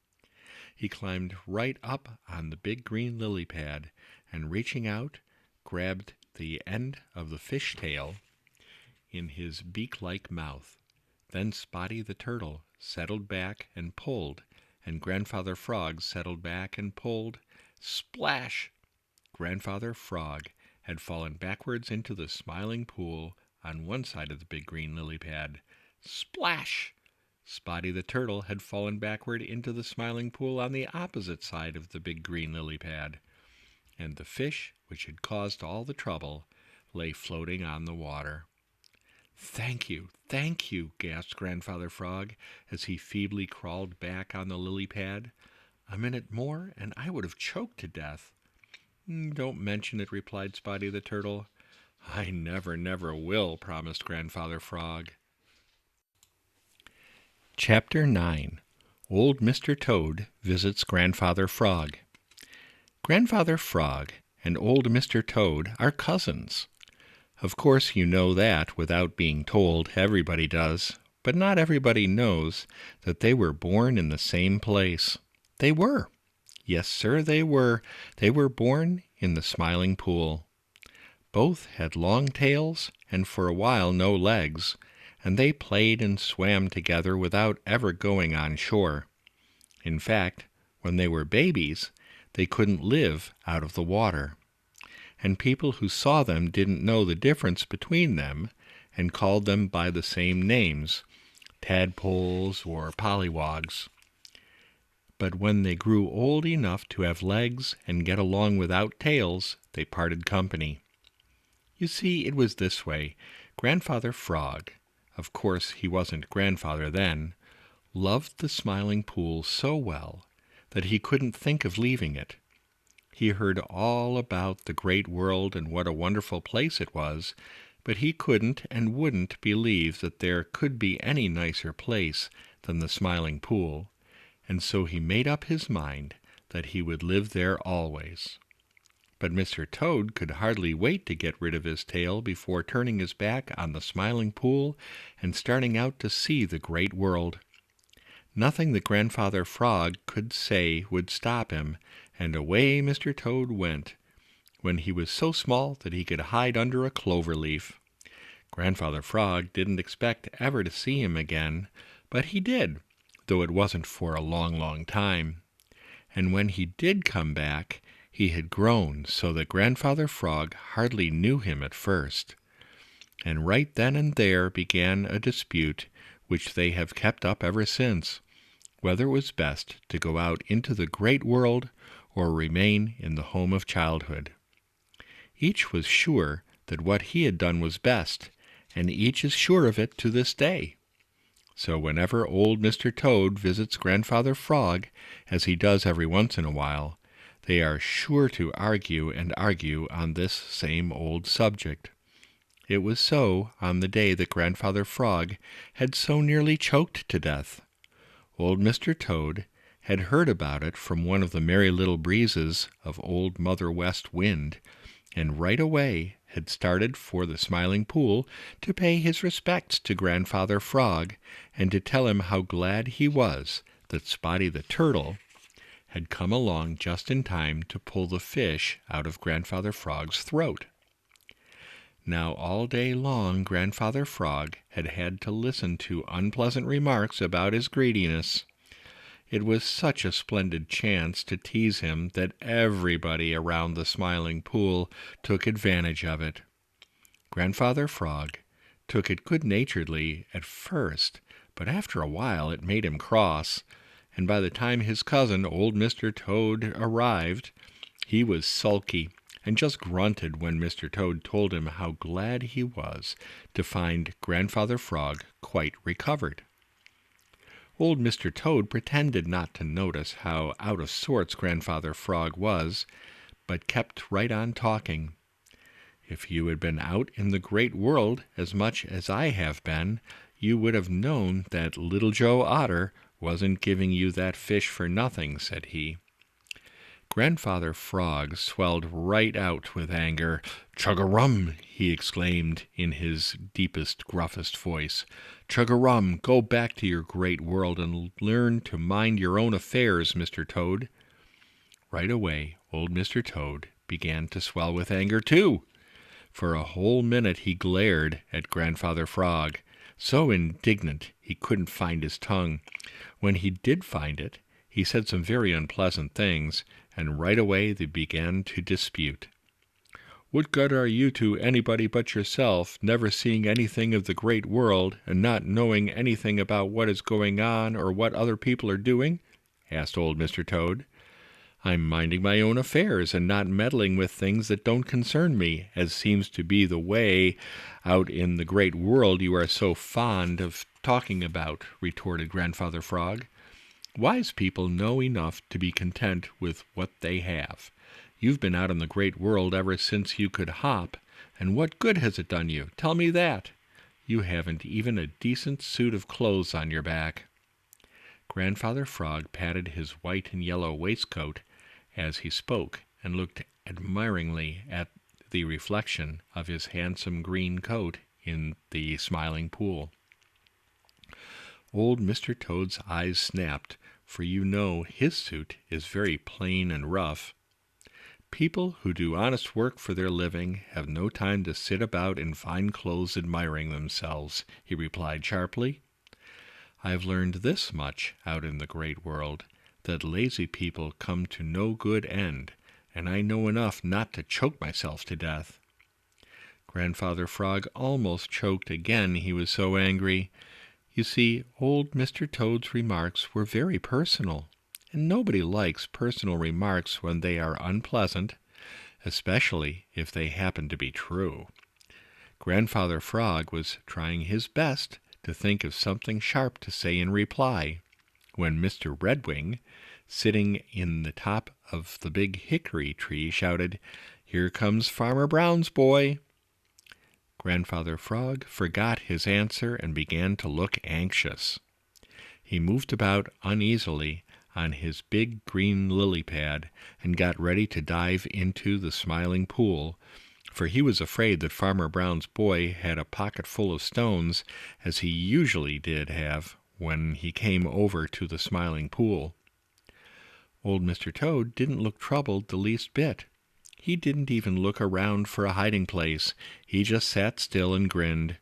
He climbed right up on the big green lily pad and, reaching out, grabbed the end of the fish tail in his beak-like mouth. Then Spotty the Turtle settled back and pulled, and Grandfather Frog settled back and pulled. Splash! Grandfather Frog had fallen backwards into the Smiling Pool on one side of the big green lily pad. Splash! Spotty the Turtle had fallen backward into the Smiling Pool on the opposite side of the big green lily pad, and the fish, which had caused all the trouble, lay floating on the water. Thank you, gasped Grandfather Frog as he feebly crawled back on the lily pad. A minute more, and I would have choked to death. Don't mention it, replied Spotty the Turtle. I never will, promised Grandfather Frog. Chapter 9. Old Mr. Toad Visits Grandfather Frog. Grandfather Frog and Old Mr. Toad are cousins. Of course you know that without being told. Everybody does. But not everybody knows that they were born in the same place. They were. Yes, sir, they were. They were born in the Smiling Pool. Both had long tails and for a while no legs, and they played and swam together without ever going on shore. In fact, when they were babies, they couldn't live out of the water. And people who saw them didn't know the difference between them and called them by the same names, tadpoles or pollywogs. But when they grew old enough to have legs and get along without tails, they parted company. You see, it was this way. Grandfather Frog, of course he wasn't grandfather then, loved the Smiling Pool so well that he couldn't think of leaving it. He heard all about the great world and what a wonderful place it was, but he couldn't and wouldn't believe that there could be any nicer place than the Smiling Pool, and so he made up his mind that he would live there always. But Mr. Toad could hardly wait to get rid of his tail before turning his back on the Smiling Pool and starting out to see the great world. Nothing that Grandfather Frog could say would stop him, and away Mr. Toad went, when he was so small that he could hide under a clover leaf. Grandfather Frog didn't expect ever to see him again, but he did, though it wasn't for a long time. And when he did come back, he had grown so that Grandfather Frog hardly knew him at first. And right then and there began a dispute which they have kept up ever since, whether it was best to go out into the great world or remain in the home of childhood. Each was sure that what he had done was best, and each is sure of it to this day. So whenever old Mr. Toad visits Grandfather Frog, as he does every once in a while, they are sure to argue on this same old subject. It was so on the day that Grandfather Frog had so nearly choked to death. Old Mr. Toad had heard about it from one of the Merry Little Breezes of Old Mother West Wind, and right away had started for the Smiling Pool to pay his respects to Grandfather Frog and to tell him how glad he was that Spotty the Turtle had come along just in time to pull the fish out of Grandfather Frog's throat. Now all day long Grandfather Frog had had to listen to unpleasant remarks about his greediness. It was such a splendid chance to tease him that everybody around the Smiling Pool took advantage of it. Grandfather Frog took it good-naturedly at first, but after a while it made him cross, and by the time his cousin, old Mr. Toad, arrived, he was sulky and just grunted when Mr. Toad told him how glad he was to find Grandfather Frog quite recovered. Old Mr. Toad pretended not to notice how out of sorts Grandfather Frog was, but kept right on talking. If you had been out in the great world as much as I have been, you would have known that Little Joe Otter wasn't giving you that fish for nothing, said he. Grandfather Frog swelled right out with anger. "Chug-a-rum!" he exclaimed in his deepest, gruffest voice. "Chug-a-rum! Go back to your great world and learn to mind your own affairs, Mr. Toad." Right away, old Mr. Toad began to swell with anger, too. For a whole minute he glared at Grandfather Frog, so indignant he couldn't find his tongue. When he did find it, he said some very unpleasant things, and right away they began to dispute. "What good are you to anybody but yourself, never seeing anything of the great world, and not knowing anything about what is going on or what other people are doing?" asked old Mr. Toad. "I'm minding my own affairs and not meddling with things that don't concern me, as seems to be the way out in the great world you are so fond of talking about," retorted Grandfather Frog. "Wise people know enough to be content with what they have. You've been out in the great world ever since you could hop, and what good has it done you? Tell me that. You haven't even a decent suit of clothes on your back." Grandfather Frog patted his white and yellow waistcoat as he spoke, and looked admiringly at the reflection of his handsome green coat in the Smiling Pool. Old Mr. Toad's eyes snapped, for you know his suit is very plain and rough. "People who do honest work for their living have no time to sit about in fine clothes admiring themselves," he replied sharply. "I've learned this much out in the great world, that lazy people come to no good end, and I know enough not to choke myself to death." Grandfather Frog almost choked again, he was so angry. You see, old Mr. Toad's remarks were very personal, and nobody likes personal remarks when they are unpleasant, especially if they happen to be true. Grandfather Frog was trying his best to think of something sharp to say in reply, when Mr. Redwing, sitting in the top of the big hickory tree, shouted, "Here comes Farmer Brown's boy!" Grandfather Frog forgot his answer and began to look anxious. He moved about uneasily on his big green lily pad and got ready to dive into the Smiling Pool, for he was afraid that Farmer Brown's boy had a pocket full of stones, as he usually did have when he came over to the Smiling Pool. Old Mr. Toad didn't look troubled the least bit. He didn't even look around for a hiding place. He just sat still and grinned.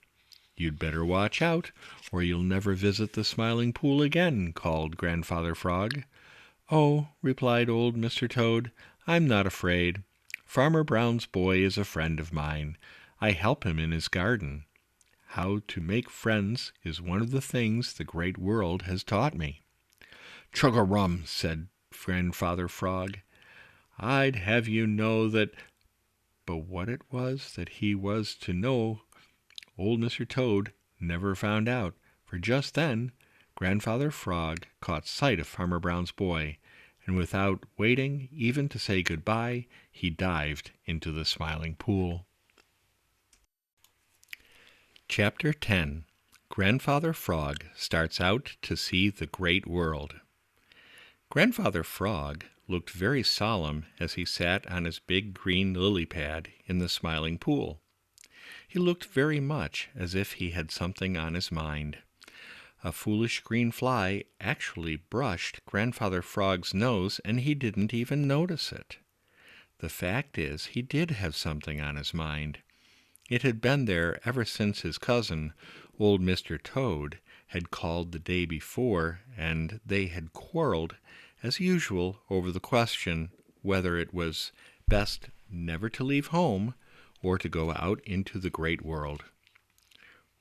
"You'd better watch out, or you'll never visit the Smiling Pool again," called Grandfather Frog. "Oh," replied old Mr. Toad, "I'm not afraid. Farmer Brown's boy is a friend of mine. I help him in his garden. How to make friends is one of the things the great world has taught me." "Chug-a-rum," said Grandfather Frog. "I'd have you know that—" But what it was that he was to know, old Mr. Toad never found out, for just then Grandfather Frog caught sight of Farmer Brown's boy, and without waiting even to say goodbye, he dived into the Smiling Pool. Chapter 10. Grandfather Frog Starts Out to See the Great World. Grandfather Frog looked very solemn as he sat on his big green lily pad in the Smiling Pool. He looked very much as if he had something on his mind. A foolish green fly actually brushed Grandfather Frog's nose, and he didn't even notice it. The fact is, he did have something on his mind. It had been there ever since his cousin, old Mr. Toad, had called the day before, and they had quarreled, as usual, over the question whether it was best never to leave home or to go out into the great world.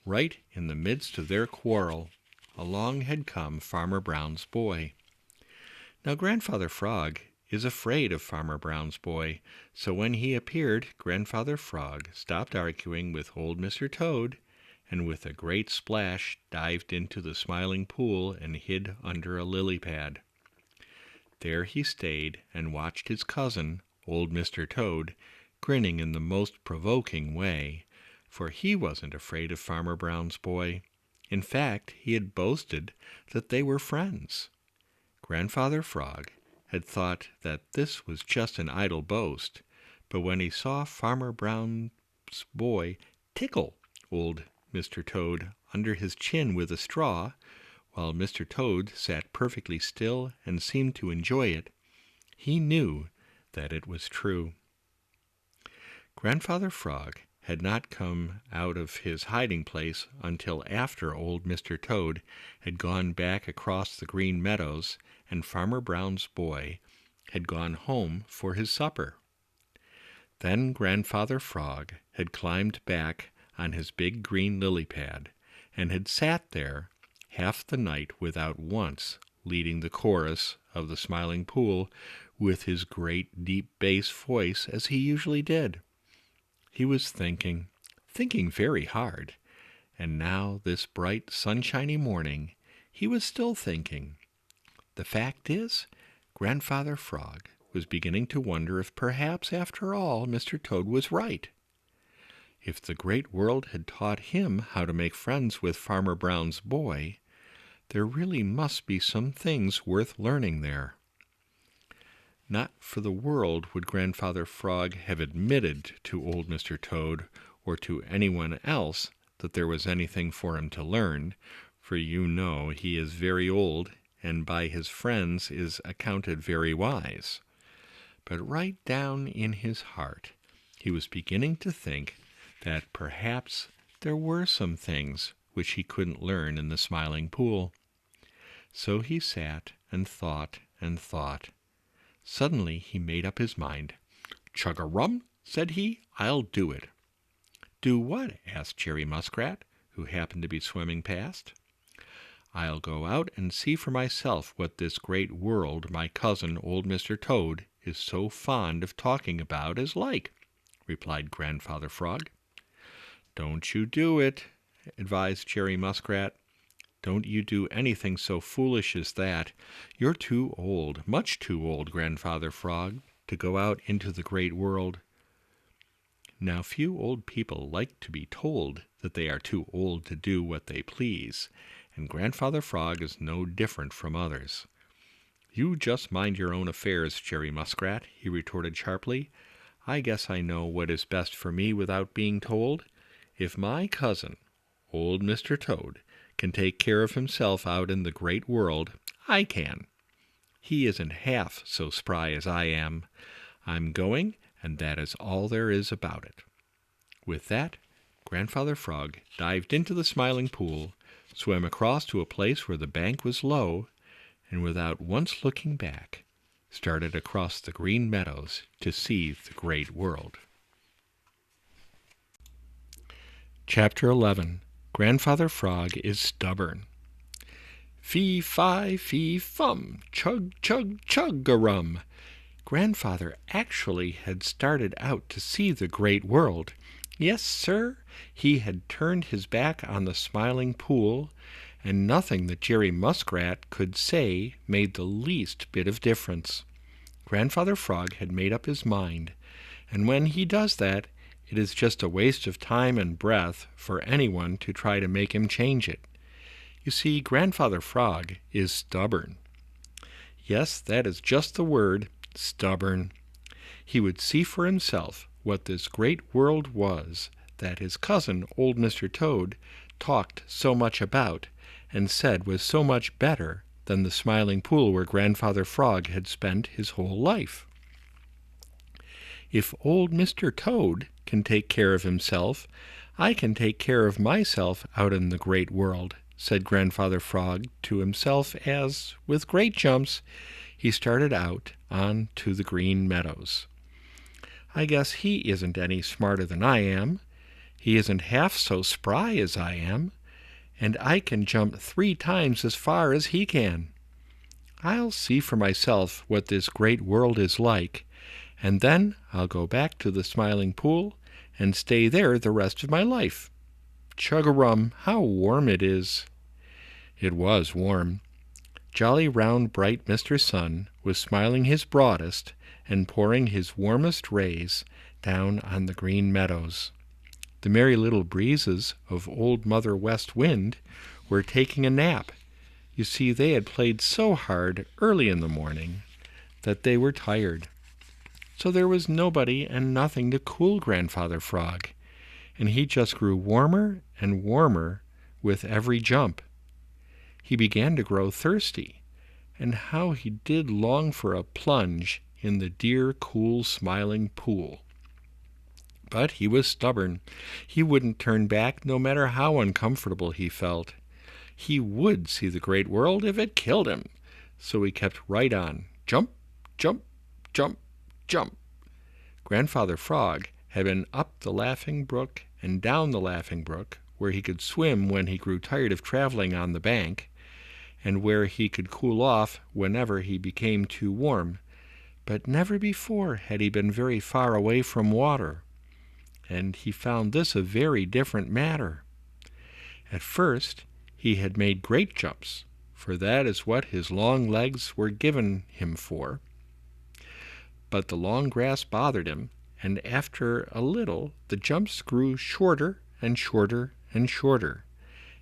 Right in the midst of their quarrel, along had come Farmer Brown's boy. Now Grandfather Frog is afraid of Farmer Brown's boy, so when he appeared, Grandfather Frog stopped arguing with old Mr. Toad, and with a great splash dived into the Smiling Pool and hid under a lily pad. There he stayed and watched his cousin, old Mr. Toad, grinning in the most provoking way, for he wasn't afraid of Farmer Brown's boy. In fact, he had boasted that they were friends. Grandfather Frog had thought that this was just an idle boast, but when he saw Farmer Brown's boy tickle old Mr. Toad under his chin with a straw, while Mr. Toad sat perfectly still and seemed to enjoy it, he knew that it was true. Grandfather Frog had not come out of his hiding place until after old Mr. Toad had gone back across the Green Meadows and Farmer Brown's boy had gone home for his supper. Then Grandfather Frog had climbed back on his big green lily pad and had sat there half the night without once leading the chorus of the Smiling Pool with his great deep bass voice as he usually did. He was thinking very hard, and now this bright sunshiny morning he was still thinking. The fact is, Grandfather Frog was beginning to wonder if perhaps after all Mr. Toad was right. If the great world had taught him how to make friends with Farmer Brown's boy, there really must be some things worth learning there. Not for the world would Grandfather Frog have admitted to old Mr. Toad or to anyone else that there was anything for him to learn, for you know he is very old and by his friends is accounted very wise. But right down in his heart he was beginning to think that perhaps there were some things which he couldn't learn in the Smiling Pool. So he sat and thought and thought. Suddenly he made up his mind. "Chug-a-rum," said he, "I'll do it." "Do what?" asked Jerry Muskrat, who happened to be swimming past. "I'll go out and see for myself what this great world my cousin old Mr. Toad is so fond of talking about is like," replied Grandfather Frog. "Don't you do it," advised Jerry Muskrat. "Don't you do anything so foolish as that. You're too old, much too old, Grandfather Frog, to go out into the great world." Now, few old people like to be told that they are too old to do what they please, and Grandfather Frog is no different from others. "You just mind your own affairs, Jerry Muskrat," he retorted sharply. "I guess I know what is best for me without being told. If my cousin, old Mr. Toad, can take care of himself out in the great world, I can. He isn't half so spry as I am. I'm going, and that is all there is about it." With that, Grandfather Frog dived into the Smiling Pool, swam across to a place where the bank was low, and without once looking back, started across the Green Meadows to see the great world. Chapter 11. Grandfather Frog is Stubborn. Fee-fi, fee-fum, chug, chug, chug-a-rum. Grandfather actually had started out to see the great world. Yes, sir, he had turned his back on the Smiling Pool, and nothing that Jerry Muskrat could say made the least bit of difference. Grandfather Frog had made up his mind, and when he does that, it is just a waste of time and breath for anyone to try to make him change it. You see, Grandfather Frog is stubborn. Yes, that is just the word, stubborn. He would see for himself what this great world was that his cousin, old Mr. Toad, talked so much about and said was so much better than the Smiling Pool where Grandfather Frog had spent his whole life. If old Mr. Toad can take care of himself, I can take care of myself out in the great world, said Grandfather Frog to himself as, with great jumps, he started out on to the Green Meadows. I guess he isn't any smarter than I am. He isn't half so spry as I am, and I can jump 3 times as far as he can. I'll see for myself what this great world is like, and then I'll go back to the Smiling Pool and stay there the rest of my life. Chug-a-rum, how warm it is. It was warm. Jolly, round, bright Mr. Sun was smiling his broadest and pouring his warmest rays down on the Green Meadows. The merry little breezes of Old Mother West Wind were taking a nap. You see, they had played so hard early in the morning that they were tired. So there was nobody and nothing to cool Grandfather Frog, and he just grew warmer and warmer with every jump. He began to grow thirsty, and how he did long for a plunge in the dear, cool, Smiling Pool. But he was stubborn. He wouldn't turn back no matter how uncomfortable he felt. He would see the great world if it killed him. So he kept right on. Jump, jump, jump, jump. Grandfather Frog had been up the Laughing Brook and down the Laughing Brook, where he could swim when he grew tired of traveling on the bank, and where he could cool off whenever he became too warm. But never before had he been very far away from water, and he found this a very different matter. At first he had made great jumps, for that is what his long legs were given him for. But the long grass bothered him, and after a little the jumps grew shorter and shorter and shorter,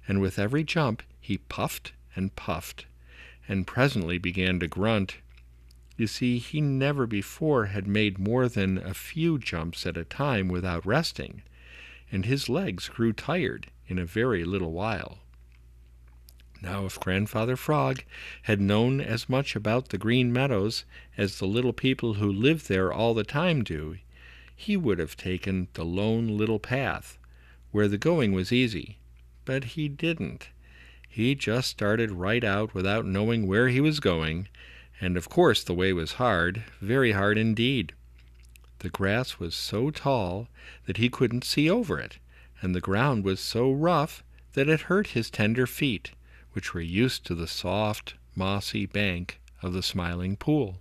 and with every jump he puffed and puffed, and presently began to grunt. You see, he never before had made more than a few jumps at a time without resting, and his legs grew tired in a very little while. Now, if Grandfather Frog had known as much about the Green Meadows as the little people who live there all the time do, he would have taken the lone little path, where the going was easy. But he didn't. He just started right out without knowing where he was going, and of course the way was hard, very hard indeed. The grass was so tall that he couldn't see over it, and the ground was so rough that it hurt his tender feet, which were used to the soft, mossy bank of the Smiling Pool.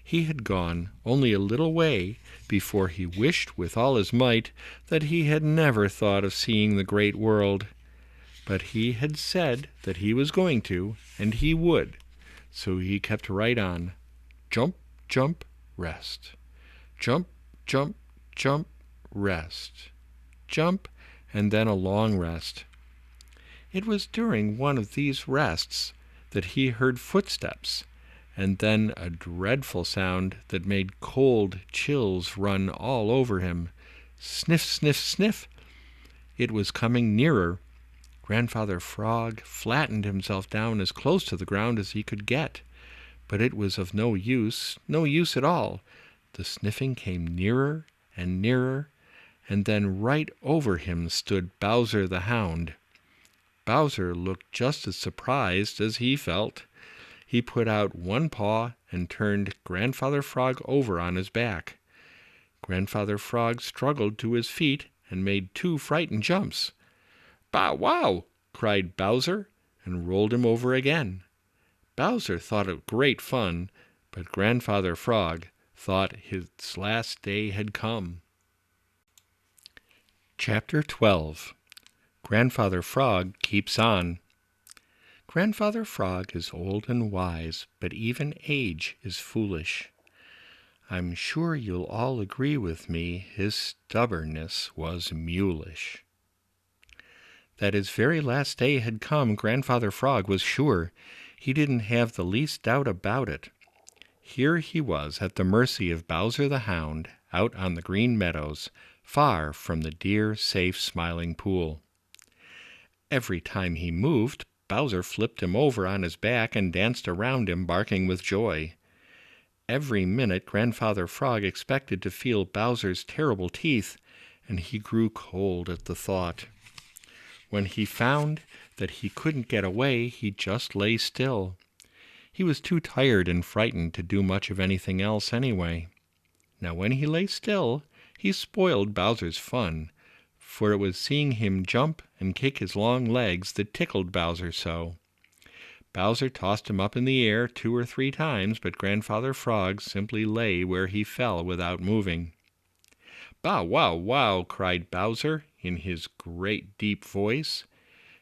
He had gone only a little way before he wished with all his might that he had never thought of seeing the great world. But he had said that he was going to, and he would, so he kept right on. Jump, jump, rest. Jump, jump, jump, rest. Jump, and then a long rest. It was during one of these rests that he heard footsteps, and then a dreadful sound that made cold chills run all over him. Sniff, sniff, sniff! It was coming nearer. Grandfather Frog flattened himself down as close to the ground as he could get, but it was of no use at all. The sniffing came nearer and nearer, and then right over him stood Bowser the Hound. Bowser looked just as surprised as he felt. He put out one paw and turned Grandfather Frog over on his back. Grandfather Frog struggled to his feet and made 2 frightened jumps. "Bow wow!" cried Bowser, and rolled him over again. Bowser thought it great fun, but Grandfather Frog thought his last day had come. Chapter 12. Grandfather Frog Keeps On. Grandfather Frog is old and wise, but even age is foolish. I'm sure you'll all agree with me his stubbornness was mulish. That his very last day had come, Grandfather Frog was sure. He didn't have the least doubt about it. Here he was at the mercy of Bowser the Hound, out on the Green Meadows, far from the dear, safe, Smiling Pool. Every time he moved, Bowser flipped him over on his back and danced around him, barking with joy. Every minute Grandfather Frog expected to feel Bowser's terrible teeth, and he grew cold at the thought. When he found that he couldn't get away, he just lay still. He was too tired and frightened to do much of anything else anyway. Now when he lay still, he spoiled Bowser's fun, for it was seeing him jump and kick his long legs that tickled Bowser so. Bowser tossed him up in the air 2 or 3 times, but Grandfather Frog simply lay where he fell without moving. "Bow wow wow!" cried Bowser in his great deep voice.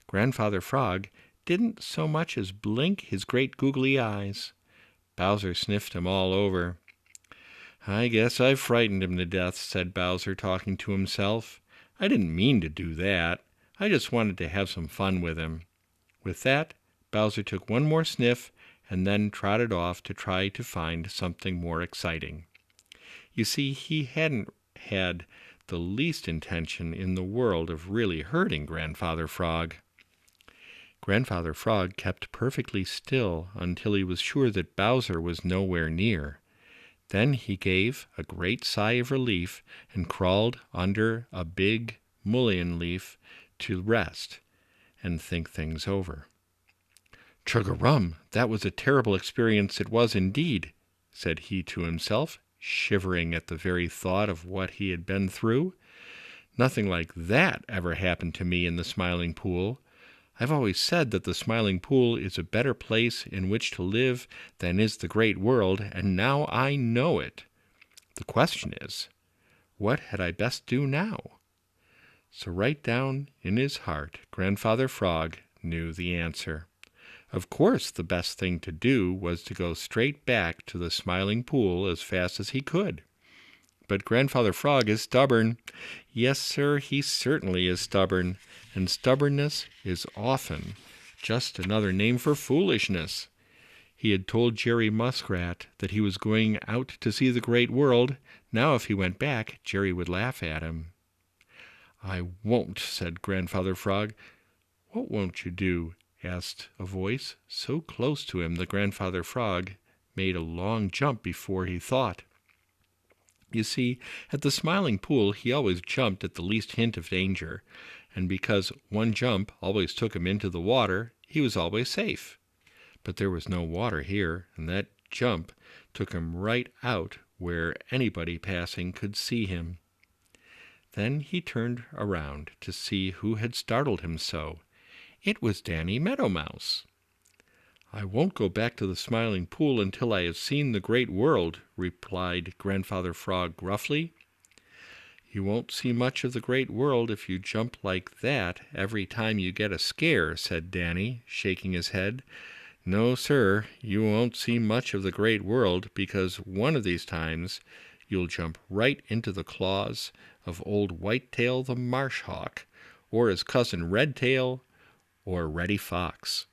Grandfather Frog didn't so much as blink his great googly eyes. Bowser sniffed him all over. "I guess I've frightened him to death," said Bowser, talking to himself. "I didn't mean to do that. I just wanted to have some fun with him." With that, Bowser took one more sniff and then trotted off to try to find something more exciting. You see, he hadn't had the least intention in the world of really hurting Grandfather Frog. Grandfather Frog kept perfectly still until he was sure that Bowser was nowhere near. Then he gave a great sigh of relief and crawled under a big mullein leaf to rest and think things over. "Chug-a-rum, that was a terrible experience, it was indeed," said he to himself, shivering at the very thought of what he had been through. "Nothing like that ever happened to me in the Smiling Pool. I've always said that the Smiling Pool is a better place in which to live than is the great world, and now I know it. The question is, what had I best do now?" So right down in his heart, Grandfather Frog knew the answer. Of course, the best thing to do was to go straight back to the Smiling Pool as fast as he could. But Grandfather Frog is stubborn. Yes, sir, he certainly is stubborn. And stubbornness is often just another name for foolishness. He had told Jerry Muskrat that he was going out to see the great world. Now if he went back, Jerry would laugh at him. "I won't," said Grandfather Frog. "What won't you do?" asked a voice so close to him that Grandfather Frog made a long jump before he thought. You see, at the Smiling Pool he always jumped at the least hint of danger, and because one jump always took him into the water, he was always safe. But there was no water here, and that jump took him right out where anybody passing could see him. Then he turned around to see who had startled him so. It was Danny Meadow Mouse. "I won't go back to the Smiling Pool until I have seen the great world," replied Grandfather Frog gruffly. "You won't see much of the great world if you jump like that every time you get a scare," said Danny, shaking his head. "No, sir, you won't see much of the great world, because one of these times you'll jump right into the claws of old Whitetail the Marsh Hawk, or his cousin Redtail, or Reddy Fox.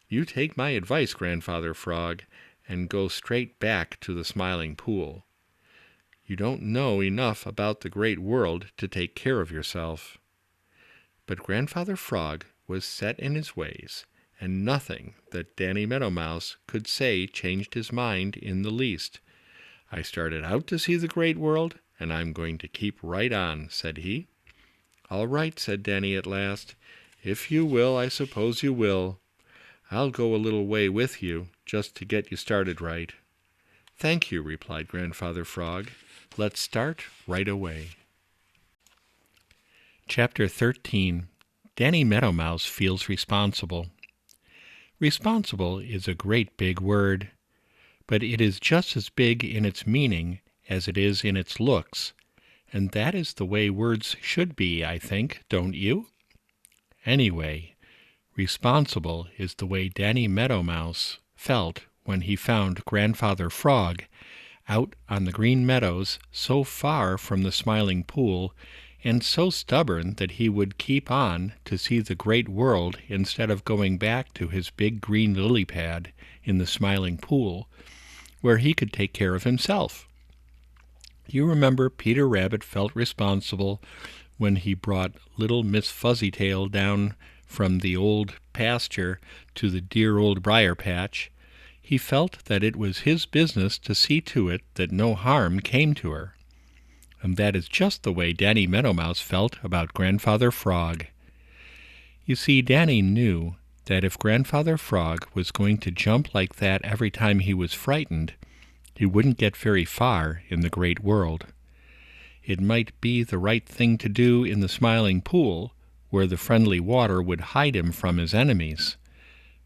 You take my advice, Grandfather Frog, and go straight back to the Smiling Pool. You don't know enough about the great world to take care of yourself." But Grandfather Frog was set in his ways, and nothing that Danny Meadow Mouse could say changed his mind in the least. "I started out to see the great world, and I'm going to keep right on," said he. "All right," said Danny at last. "If you will, I suppose you will. I'll go a little way with you, just to get you started right." "Thank you," replied Grandfather Frog. "Let's start right away." Chapter 13. Danny Meadow Mouse Feels Responsible. Responsible is a great big word, but it is just as big in its meaning as it is in its looks, and that is the way words should be, I think, don't you? Anyway, responsible is the way Danny Meadow Mouse felt when he found Grandfather Frog out on the Green Meadows so far from the Smiling Pool and so stubborn that he would keep on to see the great world instead of going back to his big green lily pad in the Smiling Pool, where he could take care of himself. You remember Peter Rabbit felt responsible when he brought little Miss Fuzzytail down from the old pasture to the dear old briar patch. He felt that it was his business to see to it that no harm came to her. And that is just the way Danny Meadow Mouse felt about Grandfather Frog. You see, Danny knew that if Grandfather Frog was going to jump like that every time he was frightened, he wouldn't get very far in the great world. It might be the right thing to do in the Smiling Pool, where the friendly water would hide him from his enemies,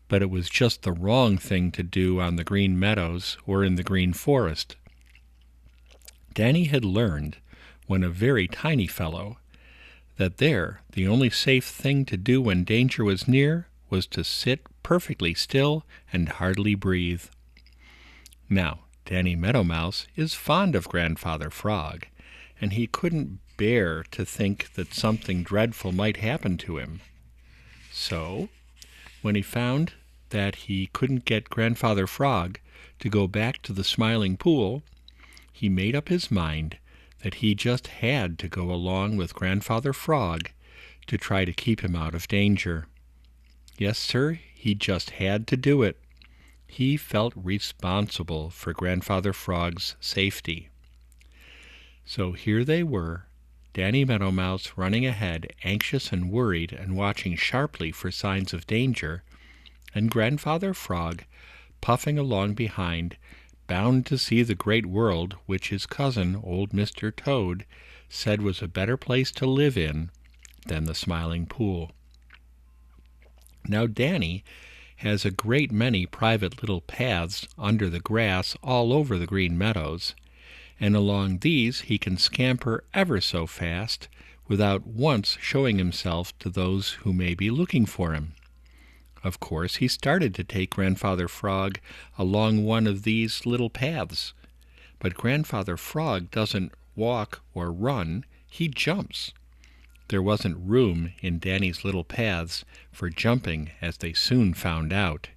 but it was just the wrong thing to do on the Green Meadows or in the Green Forest. Danny had learned, when a very tiny fellow, that there the only safe thing to do when danger was near was to sit perfectly still and hardly breathe. Now, Danny Meadow Mouse is fond of Grandfather Frog, and he couldn't bear to think that something dreadful might happen to him. So, when he found that he couldn't get Grandfather Frog to go back to the Smiling Pool, he made up his mind that he just had to go along with Grandfather Frog to try to keep him out of danger. Yes, sir, he just had to do it. He felt responsible for Grandfather Frog's safety. So here they were, Danny Meadow Mouse running ahead, anxious and worried and watching sharply for signs of danger, and Grandfather Frog puffing along behind, bound to see the great world which his cousin, old Mr. Toad, said was a better place to live in than the Smiling Pool. Now Danny has a great many private little paths under the grass all over the Green Meadows, and along these he can scamper ever so fast without once showing himself to those who may be looking for him. Of course, he started to take Grandfather Frog along one of these little paths, but Grandfather Frog doesn't walk or run, he jumps. There wasn't room in Danny's little paths for jumping, as they soon found out.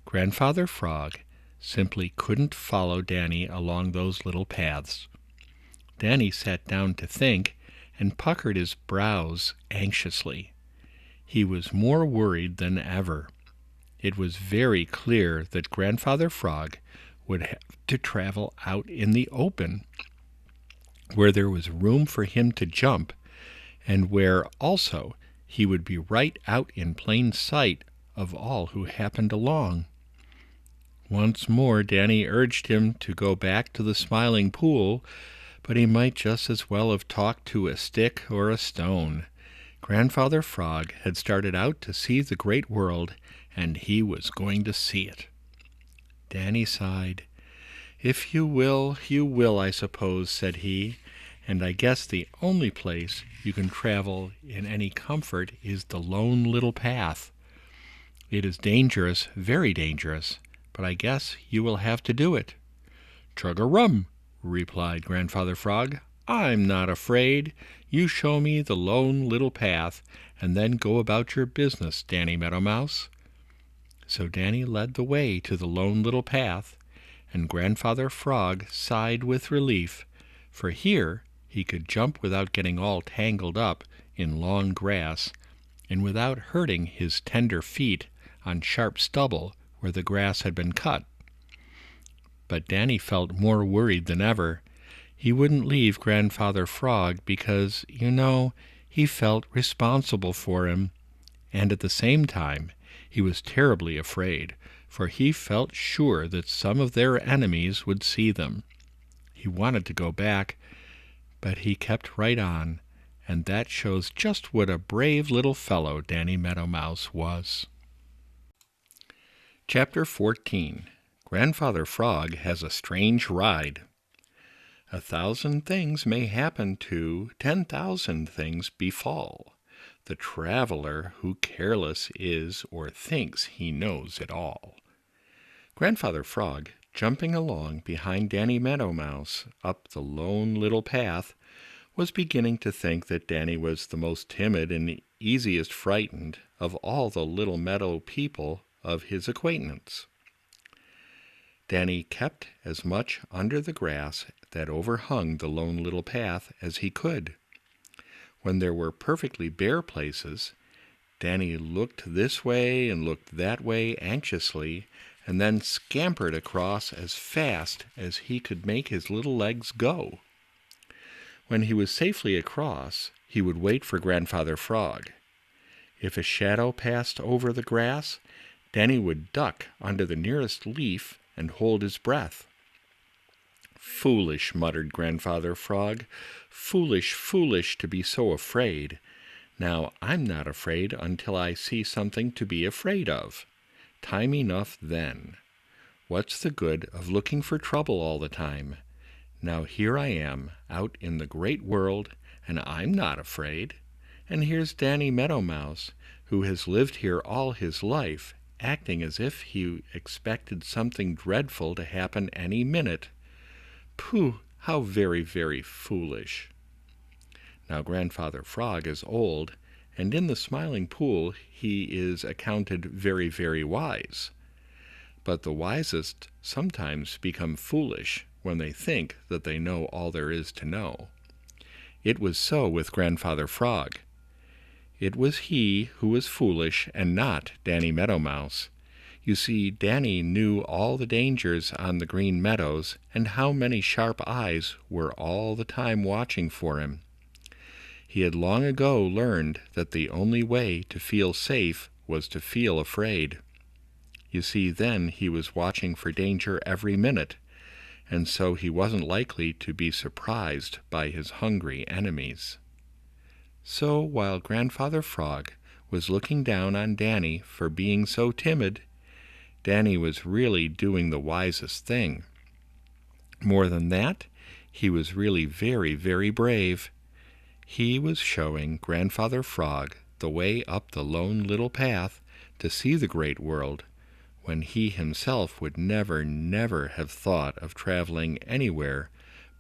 Grandfather Frog simply couldn't follow Danny along those little paths. Danny sat down to think and puckered his brows anxiously. He was more worried than ever. It was very clear that Grandfather Frog would have to travel out in the open, where there was room for him to jump, and where also he would be right out in plain sight of all who happened along. Once more Danny urged him to go back to the Smiling Pool, but he might just as well have talked to a stick or a stone. Grandfather Frog had started out to see the great world, and he was going to see it. Danny sighed. "If you will, you will, I suppose," said he, "and I guess the only place you can travel in any comfort is the Lone Little Path. It is dangerous, very dangerous, but I guess you will have to do it." "Chug-a-rum," replied Grandfather Frog. "I'm not afraid. You show me the Lone Little Path, and then go about your business, Danny Meadow Mouse." So Danny led the way to the Lone Little Path, and Grandfather Frog sighed with relief, for here he could jump without getting all tangled up in long grass, and without hurting his tender feet on sharp stubble where the grass had been cut. But Danny felt more worried than ever. He wouldn't leave Grandfather Frog because, he felt responsible for him, and at the same time he was terribly afraid, for he felt sure that some of their enemies would see them. He wanted to go back, but he kept right on, and that shows just what a brave little fellow Danny Meadow Mouse was. Chapter 14. Grandfather Frog Has a Strange Ride. 1,000 things may happen to 10,000 things befall the traveler who careless is or thinks he knows it all. Grandfather Frog, jumping along behind Danny Meadow Mouse up the Lone Little Path, was beginning to think that Danny was the most timid and easiest frightened of all the little meadow people of his acquaintance. Danny kept as much under the grass that overhung the Lone Little Path as he could. When there were perfectly bare places, Danny looked this way and looked that way anxiously, and then scampered across as fast as he could make his little legs go. When he was safely across, he would wait for Grandfather Frog. If a shadow passed over the grass, Danny would duck under the nearest leaf and hold his breath. "Foolish," muttered Grandfather Frog. "Foolish, foolish to be so afraid. Now I'm not afraid until I see something to be afraid of. Time enough then. What's the good of looking for trouble all the time? Now here I am, out in the great world, and I'm not afraid. And here's Danny Meadow Mouse, who has lived here all his life, acting as if he expected something dreadful to happen any minute. Pooh, how very, very foolish." Now Grandfather Frog is old, and in the Smiling Pool he is accounted very, very wise. But the wisest sometimes become foolish when they think that they know all there is to know. It was so with Grandfather Frog. It was he who was foolish and not Danny Meadow Mouse. You see, Danny knew all the dangers on the Green Meadows, and how many sharp eyes were all the time watching for him. He had long ago learned that the only way to feel safe was to feel afraid. You see, then he was watching for danger every minute, and so he wasn't likely to be surprised by his hungry enemies. So while Grandfather Frog was looking down on Danny for being so timid, Danny was really doing the wisest thing. More than that, he was really very, very brave. He was showing Grandfather Frog the way up the Lone Little Path to see the Great World, when he himself would never, never have thought of traveling anywhere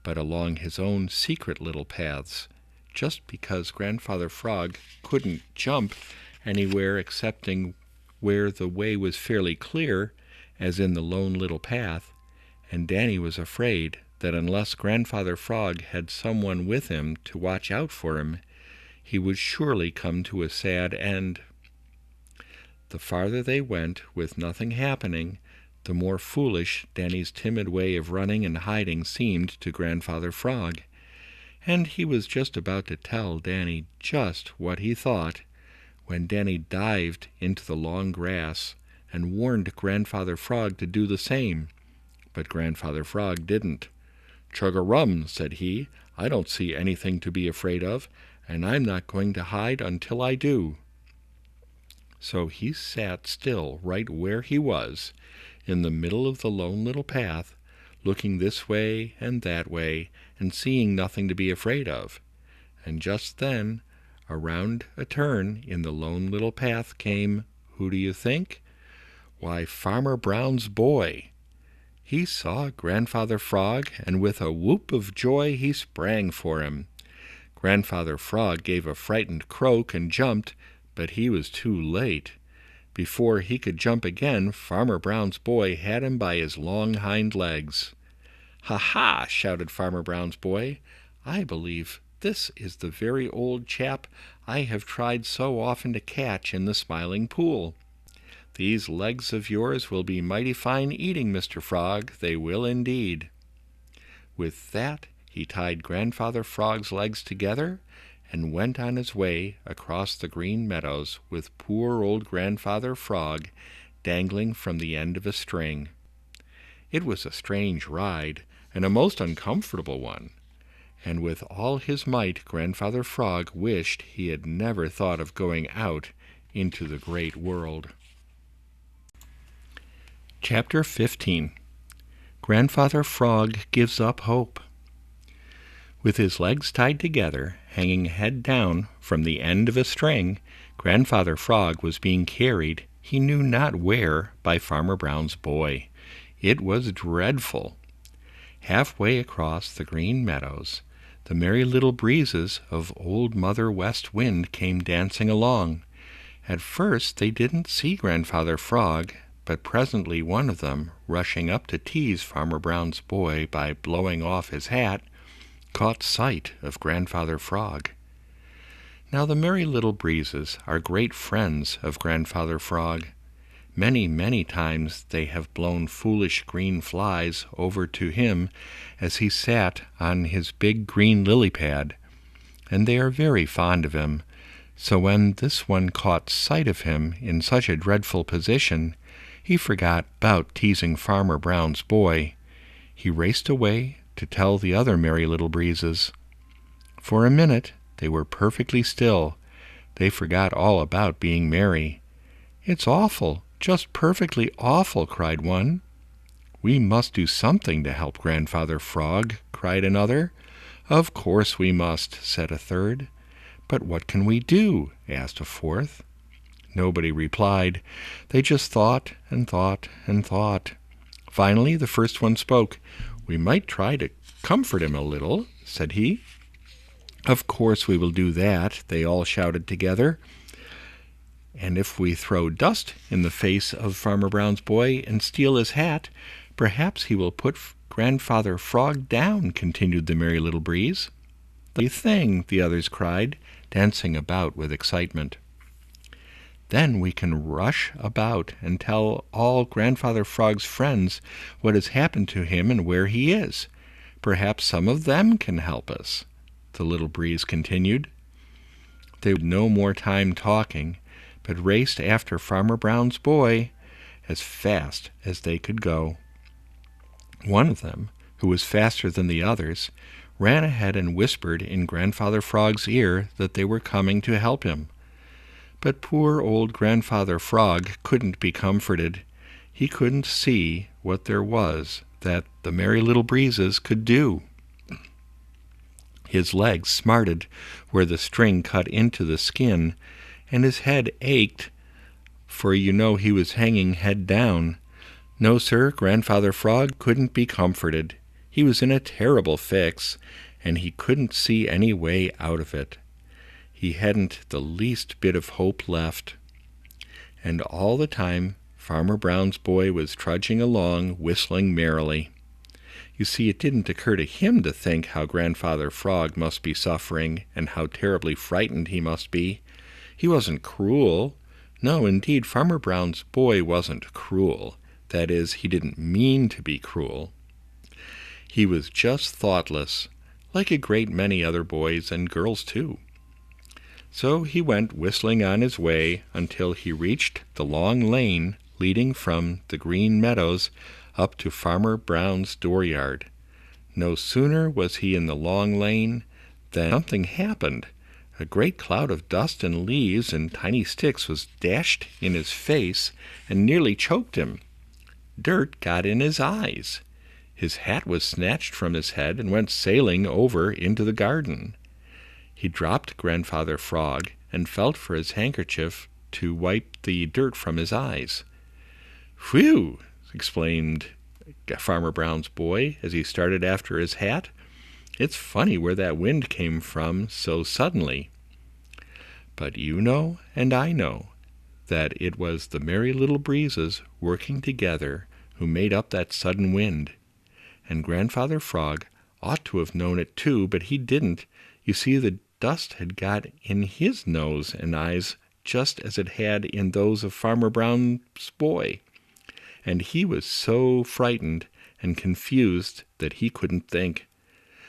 but along his own secret little paths, just because Grandfather Frog couldn't jump anywhere excepting where the way was fairly clear, as in the Lone Little Path, and Danny was afraid that unless Grandfather Frog had someone with him to watch out for him, he would surely come to a sad end. The farther they went with nothing happening, the more foolish Danny's timid way of running and hiding seemed to Grandfather Frog, and he was just about to tell Danny just what he thought, when Danny dived into the long grass and warned Grandfather Frog to do the same. But Grandfather Frog didn't. "Chug-a-rum," said he, "I don't see anything to be afraid of, and I'm not going to hide until I do." So he sat still right where he was, in the middle of the Lone Little Path, looking this way and that way, and seeing nothing to be afraid of. And just then, around a turn in the Lone Little Path came, who do you think? Why, Farmer Brown's boy. He saw Grandfather Frog, and with a whoop of joy he sprang for him. Grandfather Frog gave a frightened croak and jumped, but he was too late. Before he could jump again, Farmer Brown's boy had him by his long hind legs. "Ha ha!" shouted Farmer Brown's boy. "I believe this is the very old chap I have tried so often to catch in the Smiling Pool. These legs of yours will be mighty fine eating, Mr. Frog, they will indeed." With that, he tied Grandfather Frog's legs together and went on his way across the Green Meadows with poor old Grandfather Frog dangling from the end of a string. It was a strange ride, and a most uncomfortable one, and with all his might Grandfather Frog wished he had never thought of going out into the great world. Chapter 15. Grandfather Frog Gives Up Hope. With his legs tied together, hanging head down from the end of a string, Grandfather Frog was being carried he knew not where by Farmer Brown's boy. It was dreadful. Halfway across the Green Meadows, the Merry Little Breezes of Old Mother West Wind came dancing along. At first they didn't see Grandfather Frog, but presently one of them, rushing up to tease Farmer Brown's boy by blowing off his hat, caught sight of Grandfather Frog. Now the Merry Little Breezes are great friends of Grandfather Frog. Many, many times they have blown foolish green flies over to him as he sat on his big green lily pad, and they are very fond of him. So when this one caught sight of him in such a dreadful position, he forgot about teasing Farmer Brown's boy. He raced away to tell the other Merry Little Breezes. For a minute they were perfectly still. They forgot all about being merry. "It's awful, just perfectly awful," cried one. "We must do something to help Grandfather Frog," cried another. "Of course we must," said a third. "But what can we do?" asked a fourth. Nobody replied. They just thought and thought and thought. Finally the first one spoke. "We might try to comfort him a little," said he. "Of course we will do that," they all shouted together. "And if we throw dust in the face of Farmer Brown's boy and steal his hat, perhaps he will put Grandfather Frog down," continued the Merry Little Breeze. "The thing," the others cried, dancing about with excitement. Then we can rush about and tell all Grandfather Frog's friends what has happened to him and where he is. Perhaps some of them can help us," the little breeze continued. They had no more time talking, but raced after Farmer Brown's boy as fast as they could go. One of them, who was faster than the others, ran ahead and whispered in Grandfather Frog's ear that they were coming to help him. But poor old Grandfather Frog couldn't be comforted. He couldn't see what there was that the Merry Little Breezes could do. His legs smarted where the string cut into the skin, and his head ached, for you know he was hanging head down. No, sir, Grandfather Frog couldn't be comforted. He was in a terrible fix, and he couldn't see any way out of it. He hadn't the least bit of hope left. And all the time Farmer Brown's boy was trudging along, whistling merrily. You see, it didn't occur to him to think how Grandfather Frog must be suffering and how terribly frightened he must be. He wasn't cruel. No, indeed, Farmer Brown's boy wasn't cruel. That is, he didn't mean to be cruel. He was just thoughtless, like a great many other boys and girls too. So he went whistling on his way until he reached the long lane leading from the Green Meadows up to Farmer Brown's dooryard. No sooner was he in the long lane than something happened. A great cloud of dust and leaves and tiny sticks was dashed in his face and nearly choked him. Dirt got in his eyes. His hat was snatched from his head and went sailing over into the garden. He dropped Grandfather Frog and felt for his handkerchief to wipe the dirt from his eyes. "Phew!" exclaimed Farmer Brown's boy as he started after his hat. "It's funny where that wind came from so suddenly." But you know, and I know, that it was the Merry Little Breezes working together who made up that sudden wind. And Grandfather Frog ought to have known it too, but he didn't. You see, the dust had got in his nose and eyes just as it had in those of Farmer Brown's boy, and he was so frightened and confused that he couldn't think.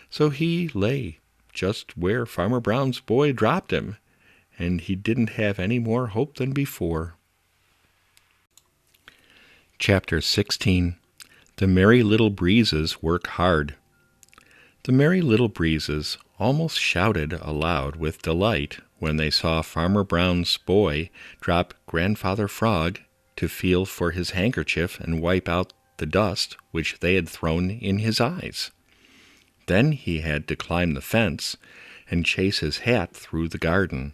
So he lay just where Farmer Brown's boy dropped him, and he didn't have any more hope than before. Chapter 16. The Merry Little Breezes Work Hard. The Merry Little Breezes almost shouted aloud with delight when they saw Farmer Brown's boy drop Grandfather Frog to feel for his handkerchief and wipe out the dust which they had thrown in his eyes. Then he had to climb the fence and chase his hat through the garden.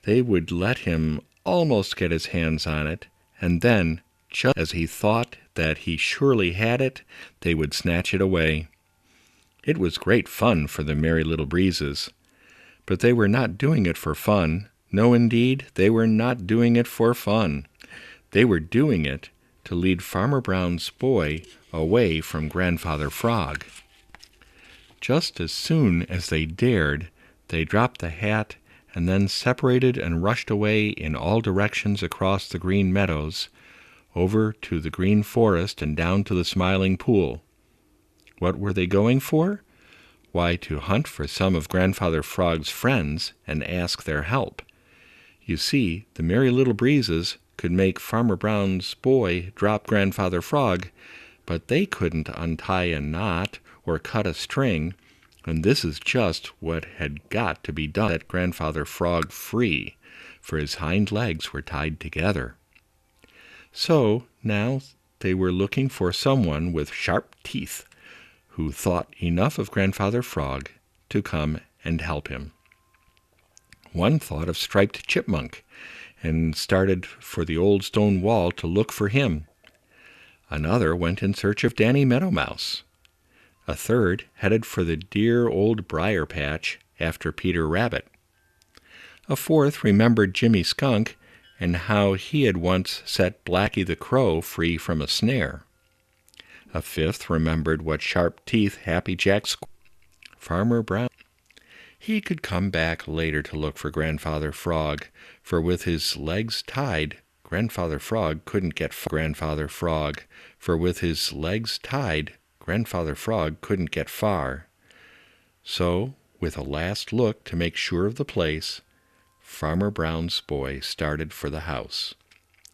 They would let him almost get his hands on it, and then, just as he thought that he surely had it, they would snatch it away. It was great fun for the Merry Little Breezes, but they were not doing it for fun. No, indeed, they were not doing it for fun. They were doing it to lead Farmer Brown's boy away from Grandfather Frog. Just as soon as they dared, they dropped the hat and then separated and rushed away in all directions across the Green Meadows, over to the Green Forest and down to the Smiling Pool. What were they going for? Why, to hunt for some of Grandfather Frog's friends and ask their help. You see, the Merry Little Breezes could make Farmer Brown's boy drop Grandfather Frog, but they couldn't untie a knot or cut a string, and this is just what had got to be done to set Grandfather Frog free, for his hind legs were tied together. So now they were looking for someone with sharp teeth who thought enough of Grandfather Frog to come and help him. One thought of Striped Chipmunk and started for the old stone wall to look for him. Another went in search of Danny Meadow Mouse. A third headed for the dear old briar patch after Peter Rabbit. A fourth remembered Jimmy Skunk and how he had once set Blacky the Crow free from a snare. A fifth remembered what sharp teeth Happy Jack Farmer Brown. He could come back later to look for Grandfather Frog, for with his legs tied, Grandfather Frog couldn't get far. So, with a last look to make sure of the place, Farmer Brown's boy started for the house.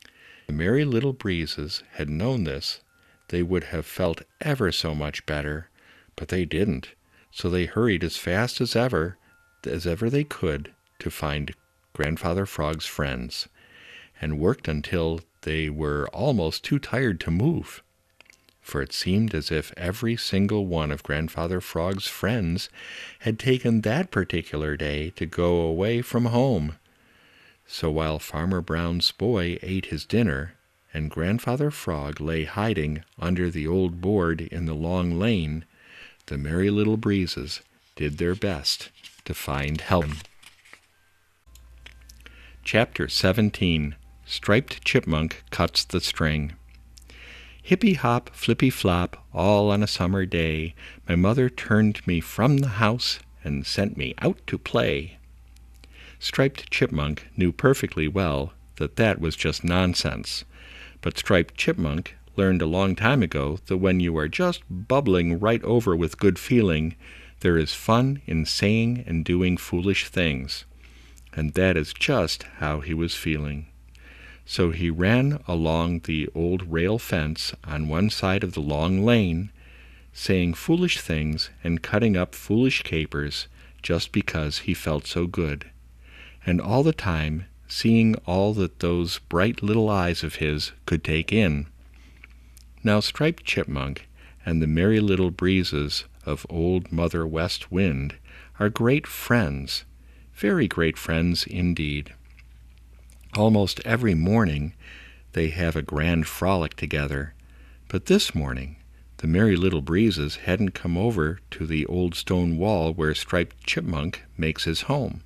If the Merry Little Breezes had known this, they would have felt ever so much better, but they didn't, so they hurried as fast as ever they could to find Grandfather Frog's friends, and worked until they were almost too tired to move, for it seemed as if every single one of Grandfather Frog's friends had taken that particular day to go away from home. So while Farmer Brown's boy ate his dinner, and Grandfather Frog lay hiding under the old board in the long lane, the Merry Little Breezes did their best to find help. Chapter 17. Striped Chipmunk Cuts the String. Hippy-hop, flippy-flop, all on a summer day, my mother turned me from the house and sent me out to play. Striped Chipmunk knew perfectly well that that was just nonsense, but Striped Chipmunk learned a long time ago that when you are just bubbling right over with good feeling, there is fun in saying and doing foolish things, and that is just how he was feeling. So he ran along the old rail fence on one side of the long lane, saying foolish things and cutting up foolish capers just because he felt so good, and all the time seeing all that those bright little eyes of his could take in. Now Striped Chipmunk and the Merry Little Breezes of Old Mother West Wind are great friends, very great friends indeed. Almost every morning they have a grand frolic together, but this morning the Merry Little Breezes hadn't come over to the old stone wall where Striped Chipmunk makes his home.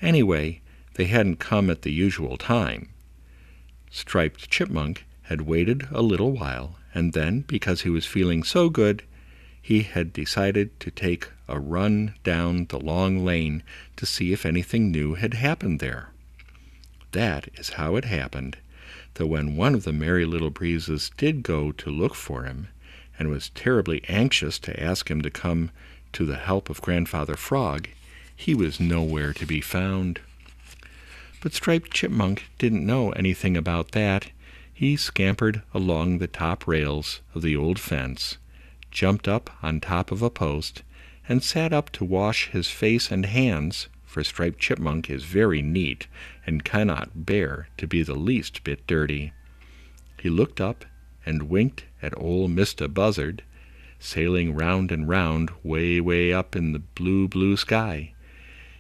Anyway, they hadn't come at the usual time. Striped Chipmunk had waited a little while, and then, because he was feeling so good, he had decided to take a run down the long lane to see if anything new had happened there. That is how it happened that when one of the Merry Little Breezes did go to look for him, and was terribly anxious to ask him to come to the help of Grandfather Frog, he was nowhere to be found. But Striped Chipmunk didn't know anything about that. He scampered along the top rails of the old fence, jumped up on top of a post, and sat up to wash his face and hands, for Striped Chipmunk is very neat and cannot bear to be the least bit dirty. He looked up and winked at Ol' Mistah Buzzard, sailing round and round way, way up in the blue, blue sky.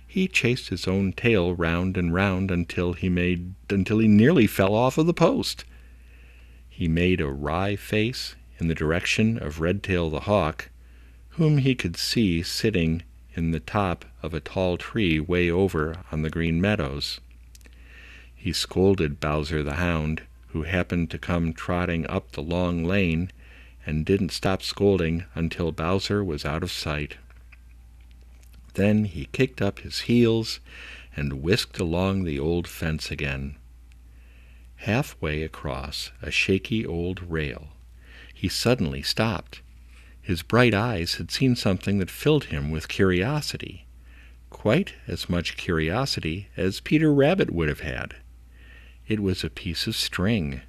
He chased his own tail round and round until he nearly fell off of the post. He made a wry face in the direction of Redtail the Hawk, whom he could see sitting in the top of a tall tree way over on the Green Meadows. He scolded Bowser the Hound, who happened to come trotting up the long lane, and didn't stop scolding until Bowser was out of sight. Then he kicked up his heels and whisked along the old fence again. Halfway across a shaky old rail, he suddenly stopped. His bright eyes had seen something that filled him with curiosity, quite as much curiosity as Peter Rabbit would have had. It was a piece of string.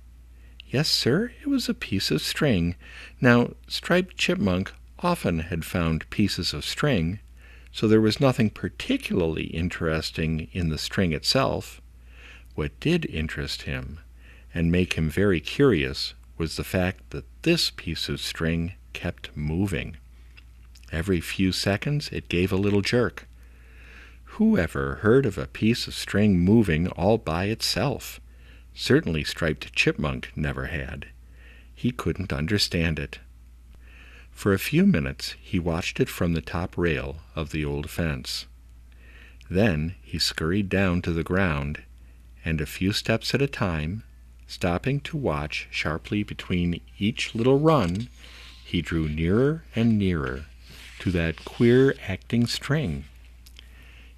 Yes, sir, it was a piece of string. Now, Striped Chipmunk often had found pieces of string, so there was nothing particularly interesting in the string itself. What did interest him and make him very curious was the fact that this piece of string kept moving. Every few seconds it gave a little jerk. Who ever heard of a piece of string moving all by itself? Certainly Striped Chipmunk never had. He couldn't understand it. For a few minutes he watched it from the top rail of the old fence. Then he scurried down to the ground, and a few steps at a time, stopping to watch sharply between each little run, he drew nearer and nearer to that queer acting string.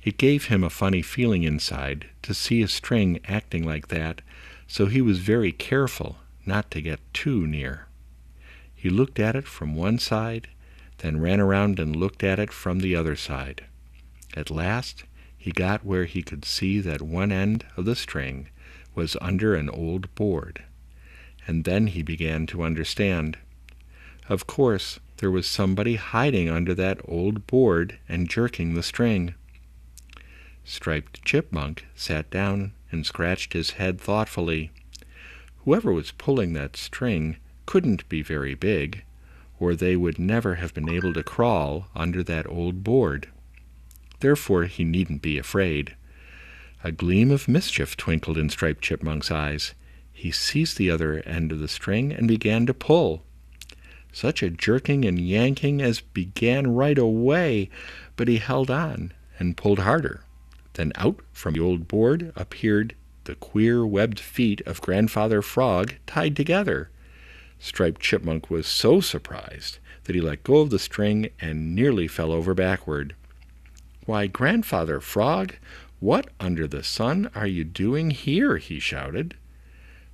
It gave him a funny feeling inside to see a string acting like that, so he was very careful not to get too near. He looked at it from one side, then ran around and looked at it from the other side. At last he got where he could see that one end of the string was under an old board, and then he began to understand. Of course, there was somebody hiding under that old board and jerking the string. Striped Chipmunk sat down and scratched his head thoughtfully. Whoever was pulling that string couldn't be very big, or they would never have been able to crawl under that old board. Therefore he needn't be afraid. A gleam of mischief twinkled in Striped Chipmunk's eyes. He seized the other end of the string and began to pull. Such a jerking and yanking as began right away, but he held on and pulled harder. Then out from the old board appeared the queer webbed feet of Grandfather Frog tied together. Striped Chipmunk was so surprised that he let go of the string and nearly fell over backward. "Why, Grandfather Frog, what under the sun are you doing here?" he shouted.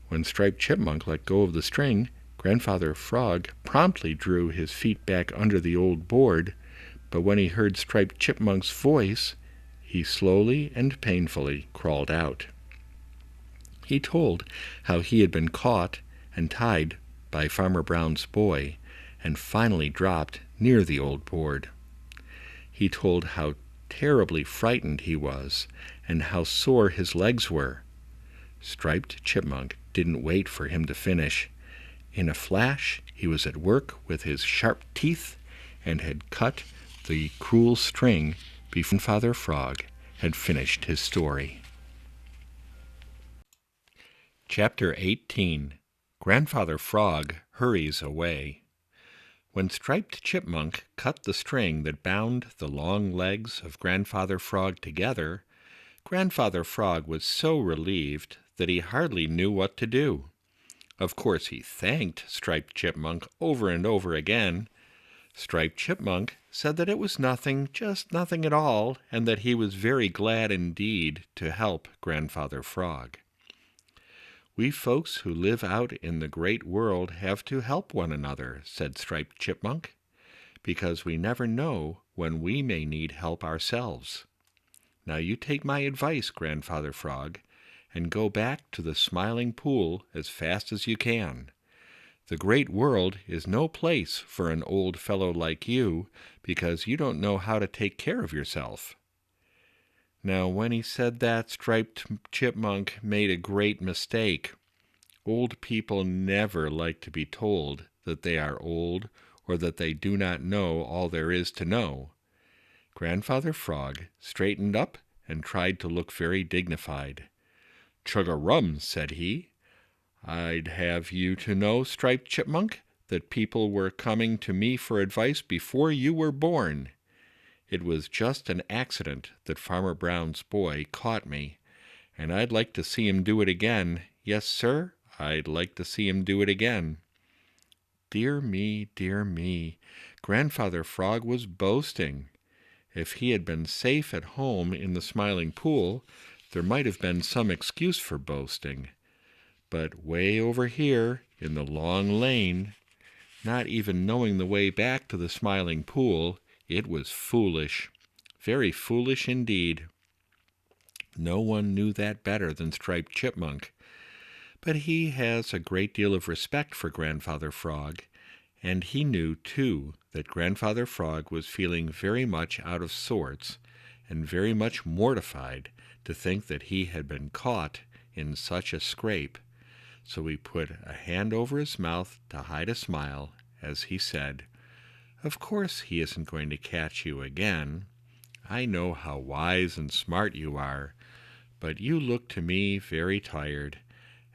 When Striped Chipmunk let go of the string, Grandfather Frog promptly drew his feet back under the old board, but when he heard Striped Chipmunk's voice, he slowly and painfully crawled out. He told how he had been caught and tied by Farmer Brown's boy and finally dropped near the old board. He told how terribly frightened he was and how sore his legs were. Striped Chipmunk didn't wait for him to finish. In a flash he was at work with his sharp teeth and had cut the cruel string before Father Frog had finished his story. Chapter 18. Grandfather Frog Hurries Away. When Striped Chipmunk cut the string that bound the long legs of Grandfather Frog together, Grandfather Frog was so relieved that he hardly knew what to do. Of course he thanked Striped Chipmunk over and over again. Striped Chipmunk said that it was nothing, just nothing at all, and that he was very glad indeed to help Grandfather Frog. "We folks who live out in the great world have to help one another," said Striped Chipmunk, "because we never know when we may need help ourselves. Now you take my advice, Grandfather Frog, and go back to the Smiling Pool as fast as you can. The great world is no place for an old fellow like you, because you don't know how to take care of yourself." Now, when he said that, Striped Chipmunk made a great mistake. Old people never like to be told that they are old or that they do not know all there is to know. Grandfather Frog straightened up and tried to look very dignified. "Chug-a-rum," said he. "I'd have you to know, Striped Chipmunk, that people were coming to me for advice before you were born. It was just an accident that Farmer Brown's boy caught me, and I'd like to see him do it again. Yes, sir, I'd like to see him do it again." Dear me, Grandfather Frog was boasting. If he had been safe at home in the Smiling Pool, there might have been some excuse for boasting. But way over here in the long lane, not even knowing the way back to the Smiling Pool, it was foolish, very foolish indeed. No one knew that better than Striped Chipmunk, but he has a great deal of respect for Grandfather Frog, and he knew, too, that Grandfather Frog was feeling very much out of sorts and very much mortified to think that he had been caught in such a scrape. So he put a hand over his mouth to hide a smile as he said, "Of course he isn't going to catch you again. I know how wise and smart you are, but you look to me very tired,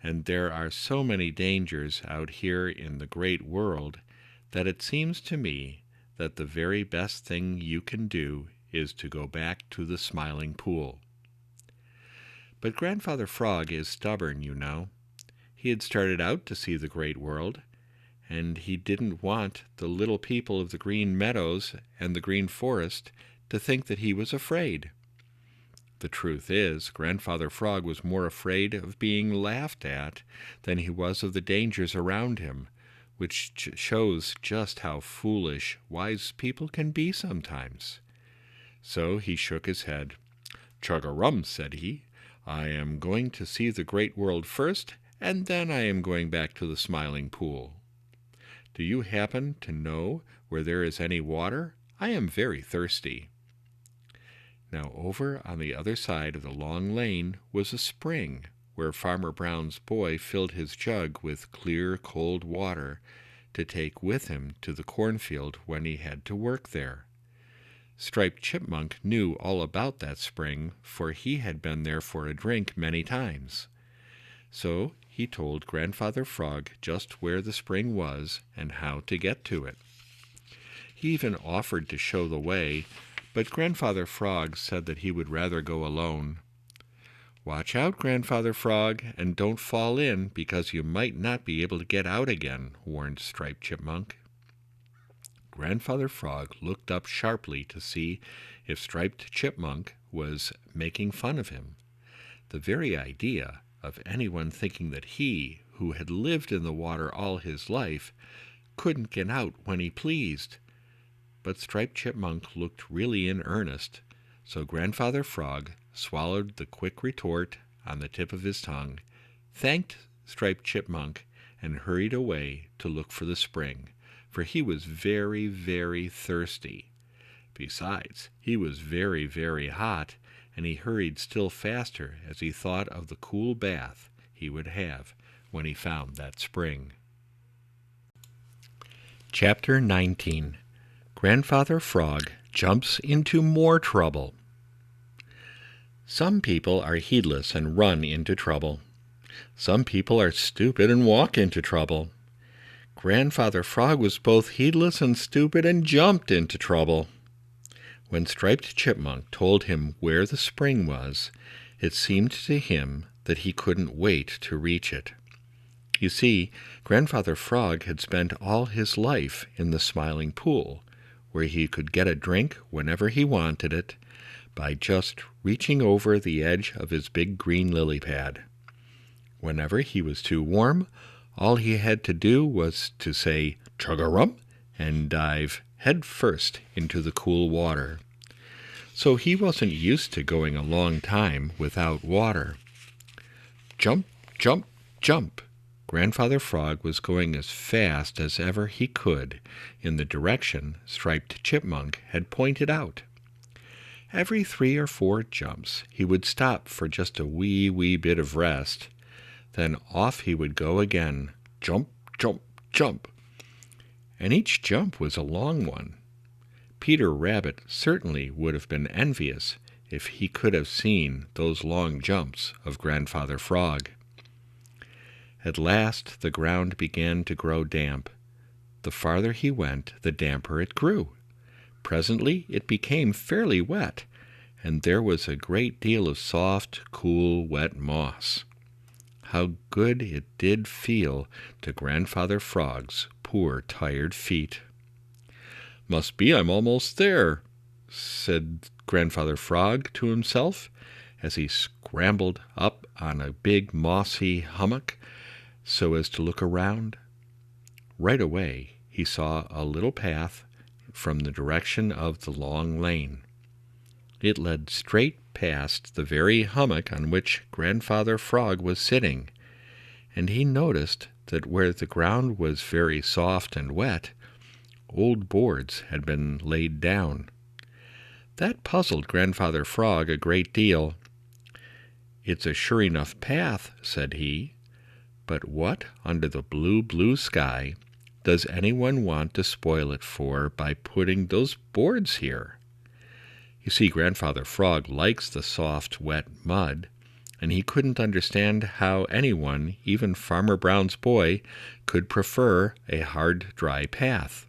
and there are so many dangers out here in the great world that it seems to me that the very best thing you can do is to go back to the Smiling Pool." But Grandfather Frog is stubborn, you know. He had started out to see the great world, and he didn't want the little people of the Green Meadows and the Green Forest to think that he was afraid. The truth is, Grandfather Frog was more afraid of being laughed at than he was of the dangers around him, which shows just how foolish wise people can be sometimes. So he shook his head. "Chug-a-rum," said he. "I am going to see the great world first, and then I am going back to the Smiling Pool. Do you happen to know where there is any water? I am very thirsty." Now over on the other side of the long lane was a spring, where Farmer Brown's boy filled his jug with clear, cold water to take with him to the cornfield when he had to work there. Striped Chipmunk knew all about that spring, for he had been there for a drink many times. So he told Grandfather Frog just where the spring was and how to get to it. He even offered to show the way, but Grandfather Frog said that he would rather go alone. "Watch out, Grandfather Frog, and don't fall in, because you might not be able to get out again," warned Striped Chipmunk. Grandfather Frog looked up sharply to see if Striped Chipmunk was making fun of him. The very idea of anyone thinking that he, who had lived in the water all his life, couldn't get out when he pleased. But Striped Chipmunk looked really in earnest, so Grandfather Frog swallowed the quick retort on the tip of his tongue, thanked Striped Chipmunk, and hurried away to look for the spring, for he was very, very thirsty. Besides, he was very, very hot, and he hurried still faster as he thought of the cool bath he would have when he found that spring. Chapter 19. Grandfather Frog Jumps into More Trouble. Some people are heedless and run into trouble. Some people are stupid and walk into trouble. Grandfather Frog was both heedless and stupid and jumped into trouble. When Striped Chipmunk told him where the spring was, it seemed to him that he couldn't wait to reach it. You see, Grandfather Frog had spent all his life in the Smiling Pool, where he could get a drink whenever he wanted it by just reaching over the edge of his big green lily pad. Whenever he was too warm, all he had to do was to say "chug-a-rum" and dive head first into the cool water. So he wasn't used to going a long time without water. Jump, jump, jump! Grandfather Frog was going as fast as ever he could in the direction Striped Chipmunk had pointed out. Every 3 or 4 jumps he would stop for just a wee bit of rest. Then off he would go again, jump, jump, jump. And each jump was a long one. Peter Rabbit certainly would have been envious if he could have seen those long jumps of Grandfather Frog. At last the ground began to grow damp. The farther he went, the damper it grew. Presently it became fairly wet, and there was a great deal of soft, cool, wet moss. How good it did feel to Grandfather Frog's poor tired feet. "Must be I'm almost there," said Grandfather Frog to himself as he scrambled up on a big mossy hummock so as to look around. Right away he saw a little path from the direction of the long lane. It led straight past the very hummock on which Grandfather Frog was sitting, and he noticed that where the ground was very soft and wet, old boards had been laid down. That puzzled Grandfather Frog a great deal. "It's a sure enough path," said he, "but what under the blue sky does anyone want to spoil it for by putting those boards here?" You see, Grandfather Frog likes the soft, wet mud, and he couldn't understand how anyone, even Farmer Brown's boy, could prefer a hard, dry path.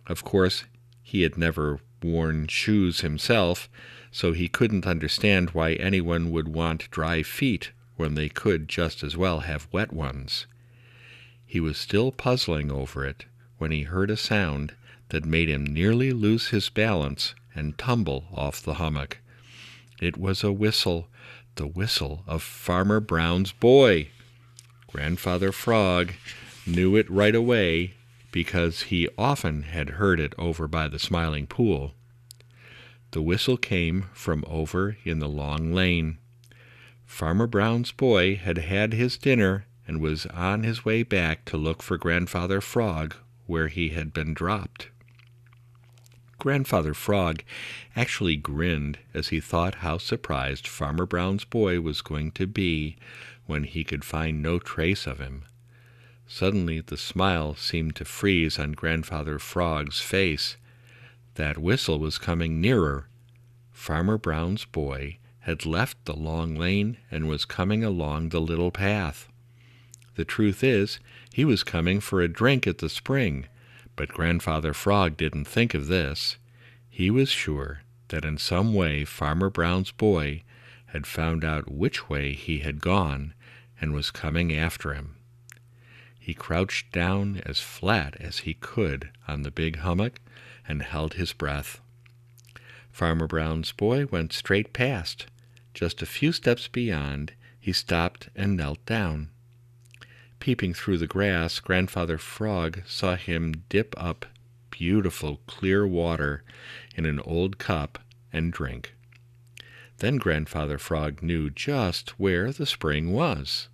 Of course, he had never worn shoes himself, so he couldn't understand why anyone would want dry feet when they could just as well have wet ones. He was still puzzling over it when he heard a sound that made him nearly lose his balance and tumble off the hummock. It was a whistle, the whistle of Farmer Brown's boy. Grandfather Frog knew it right away because he often had heard it over by the Smiling Pool. The whistle came from over in the long lane. Farmer Brown's boy had had his dinner and was on his way back to look for Grandfather Frog where he had been dropped. Grandfather Frog actually grinned as he thought how surprised Farmer Brown's boy was going to be when he could find no trace of him. Suddenly the smile seemed to freeze on Grandfather Frog's face. That whistle was coming nearer. Farmer Brown's boy had left the long lane and was coming along the little path. The truth is, he was coming for a drink at the spring, but Grandfather Frog didn't think of this. He was sure that in some way Farmer Brown's boy had found out which way he had gone and was coming after him. He crouched down as flat as he could on the big hummock and held his breath. Farmer Brown's boy went straight past. Just a few steps beyond, he stopped and knelt down. Peeping through the grass, Grandfather Frog saw him dip up beautiful clear water in an old cup and drink. Then Grandfather Frog knew just where the spring was.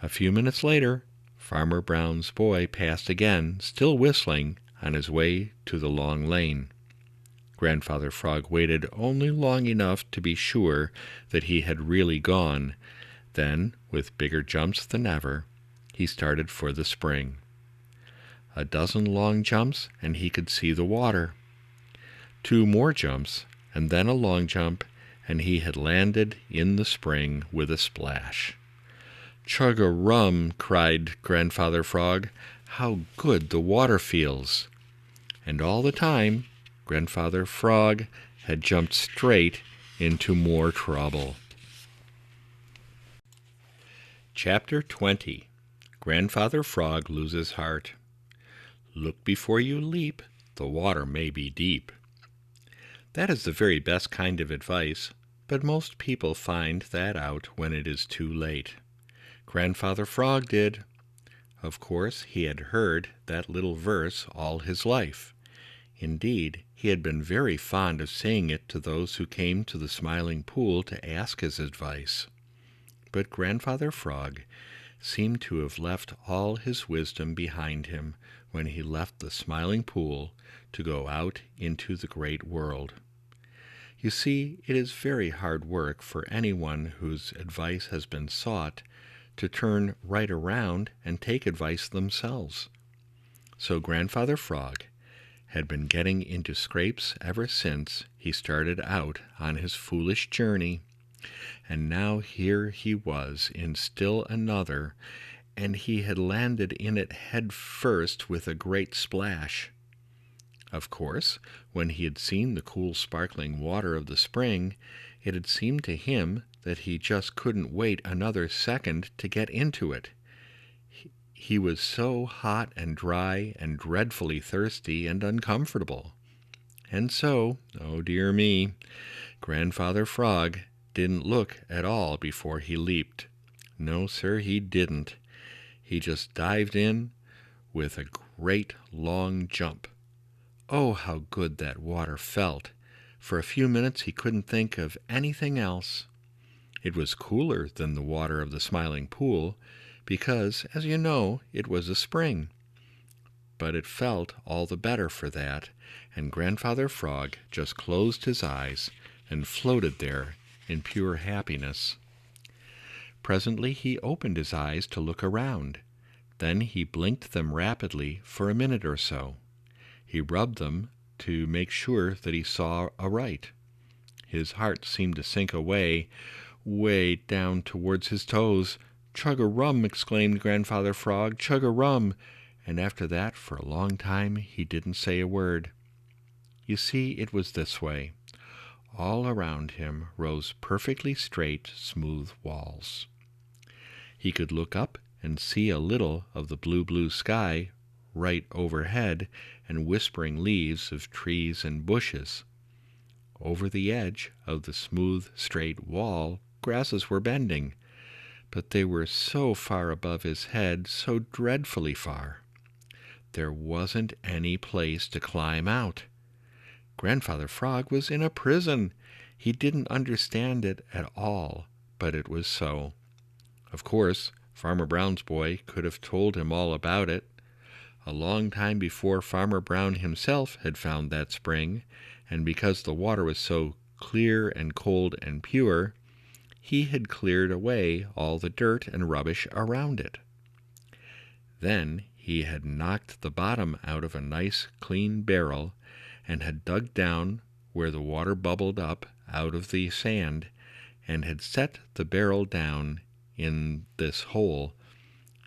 A few minutes later, Farmer Brown's boy passed again, still whistling, on his way to the long lane. Grandfather Frog waited only long enough to be sure that he had really gone. Then, with bigger jumps than ever, he started for the spring. A dozen long jumps, and he could see the water. 2 more jumps, and then a long jump, and he had landed in the spring with a splash. "Chug-a-rum!" cried Grandfather Frog. "How good the water feels!" And all the time, Grandfather Frog had jumped straight into more trouble. Chapter 20. Grandfather Frog Loses Heart. Look before you leap, the water may be deep. That is the very best kind of advice, but most people find that out when it is too late. Grandfather Frog did. Of course, he had heard that little verse all his life. Indeed, he had been very fond of saying it to those who came to the Smiling Pool to ask his advice. But Grandfather Frog seemed to have left all his wisdom behind him when he left the Smiling Pool to go out into the great world. You see, it is very hard work for anyone whose advice has been sought to turn right around and take advice themselves. So Grandfather Frog had been getting into scrapes ever since he started out on his foolish journey, and now here he was in still another, and he had landed in it head first with a great splash. Of course, when he had seen the cool sparkling water of the spring, it had seemed to him that he just couldn't wait another second to get into it. He was so hot and dry and dreadfully thirsty and uncomfortable. And so, oh dear me, Grandfather Frog didn't look at all before he leaped. No, sir, he didn't. He just dived in with a great long jump. Oh, how good that water felt! For a few minutes he couldn't think of anything else. It was cooler than the water of the Smiling Pool, because, as you know, it was a spring. But it felt all the better for that, and Grandfather Frog just closed his eyes and floated there in pure happiness. Presently he opened his eyes to look around. Then he blinked them rapidly for a minute or so. He rubbed them to make sure that he saw aright. His heart seemed to sink away, way down towards his toes. "Chug-a-rum!" exclaimed Grandfather Frog. "Chug-a-rum!" And after that, for a long time, he didn't say a word. You see, it was this way. All around him rose perfectly straight, smooth walls. He could look up and see a little of the blue sky right overhead and whispering leaves of trees and bushes. over the edge of the smooth, straight wall, grasses were bending, but they were so far above his head, so dreadfully far. There wasn't any place to climb out. Grandfather Frog was in a prison. He didn't understand it at all, but it was so. Of course, Farmer Brown's boy could have told him all about it. A long time before Farmer Brown himself had found that spring, and because the water was so clear and cold and pure, he had cleared away all the dirt and rubbish around it. Then he had knocked the bottom out of a nice clean barrel and had dug down where the water bubbled up out of the sand and had set the barrel down in this hole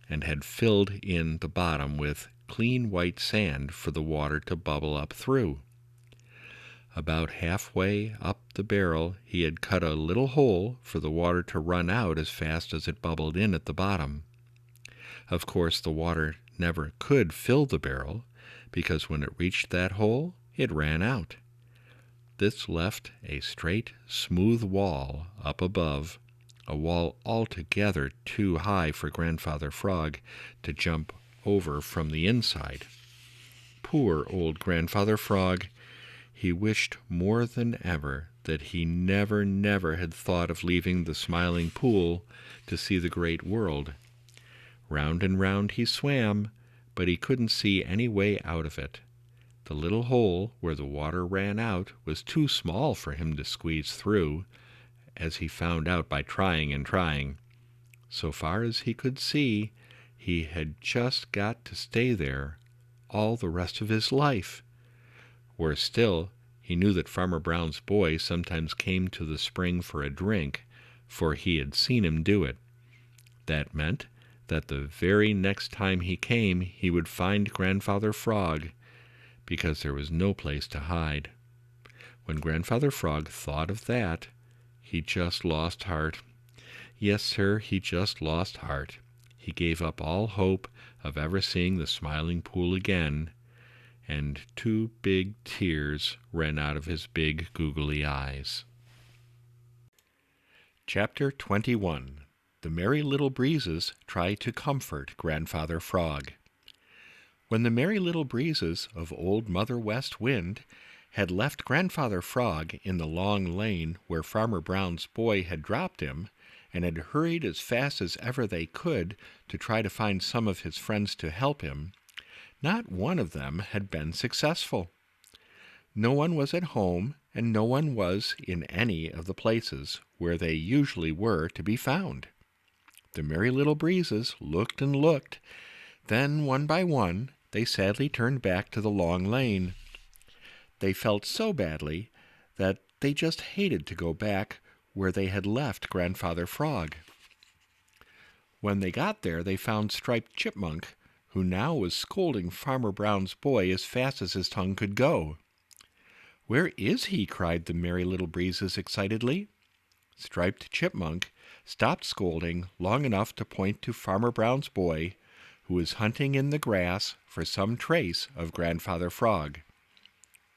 and had filled in the bottom with clean white sand for the water to bubble up through. About halfway up the barrel he had cut a little hole for the water to run out as fast as it bubbled in at the bottom. Of course, the water never could fill the barrel, because when it reached that hole, it ran out. This left a straight, smooth wall up above, a wall altogether too high for Grandfather Frog to jump over from the inside. Poor old Grandfather Frog! He wished more than ever that he never had thought of leaving the Smiling Pool to see the great world. Round and round he swam, but he couldn't see any way out of it. The little hole where the water ran out was too small for him to squeeze through, as he found out by trying and trying. So far as he could see, he had just got to stay there all the rest of his life. Worse still, he knew that Farmer Brown's boy sometimes came to the spring for a drink, for he had seen him do it. That meant that the very next time he came, he would find Grandfather Frog, because there was no place to hide. When Grandfather Frog thought of that, he just lost heart. Yes, sir, he just lost heart. He gave up all hope of ever seeing the Smiling Pool again, and 2 big tears ran out of his big googly eyes. Chapter 21. The Merry Little Breezes Try to Comfort Grandfather Frog. When the Merry Little Breezes of Old Mother West Wind had left Grandfather Frog in the long lane where Farmer Brown's boy had dropped him, and had hurried as fast as ever they could to try to find some of his friends to help him, not one of them had been successful. No one was at home, and no one was in any of the places where they usually were to be found. The Merry Little Breezes looked and looked. Then, one by one, they sadly turned back to the long lane. They felt so badly that they just hated to go back where they had left Grandfather Frog. When they got there, they found Striped Chipmunk, who now was scolding Farmer Brown's boy as fast as his tongue could go. "Where is he?" cried the Merry Little Breezes excitedly. Striped Chipmunk stopped scolding long enough to point to Farmer Brown's boy, who was hunting in the grass for some trace of Grandfather Frog.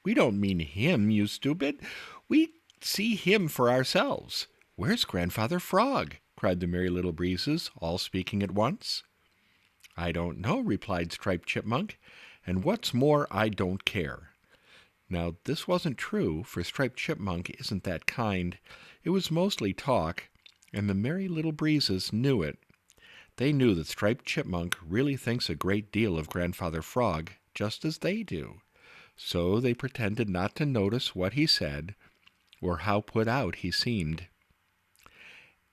"We don't mean him, you stupid. We see him for ourselves. Where's Grandfather Frog?" cried the Merry Little Breezes, all speaking at once. "I don't know," replied Striped Chipmunk, "and what's more, I don't care." Now, this wasn't true, for Striped Chipmunk isn't that kind. It was mostly talk, and the Merry Little Breezes knew it. They knew that Striped Chipmunk really thinks a great deal of Grandfather Frog, just as they do. So they pretended not to notice what he said, or how put out he seemed.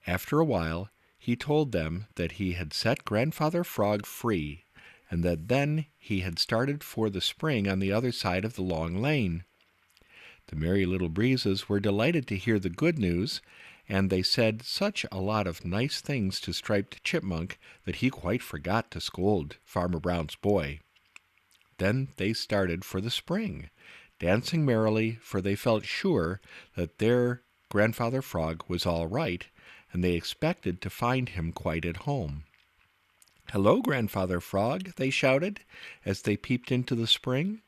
After a while, he told them that he had set Grandfather Frog free, and that then he had started for the spring on the other side of the long lane. The Merry Little Breezes were delighted to hear the good news, and they said such a lot of nice things to Striped Chipmunk that he quite forgot to scold Farmer Brown's boy. Then they started for the spring, dancing merrily, for they felt sure that their Grandfather Frog was all right, and they expected to find him quite at home. "Hello, Grandfather Frog," they shouted as they peeped into the spring.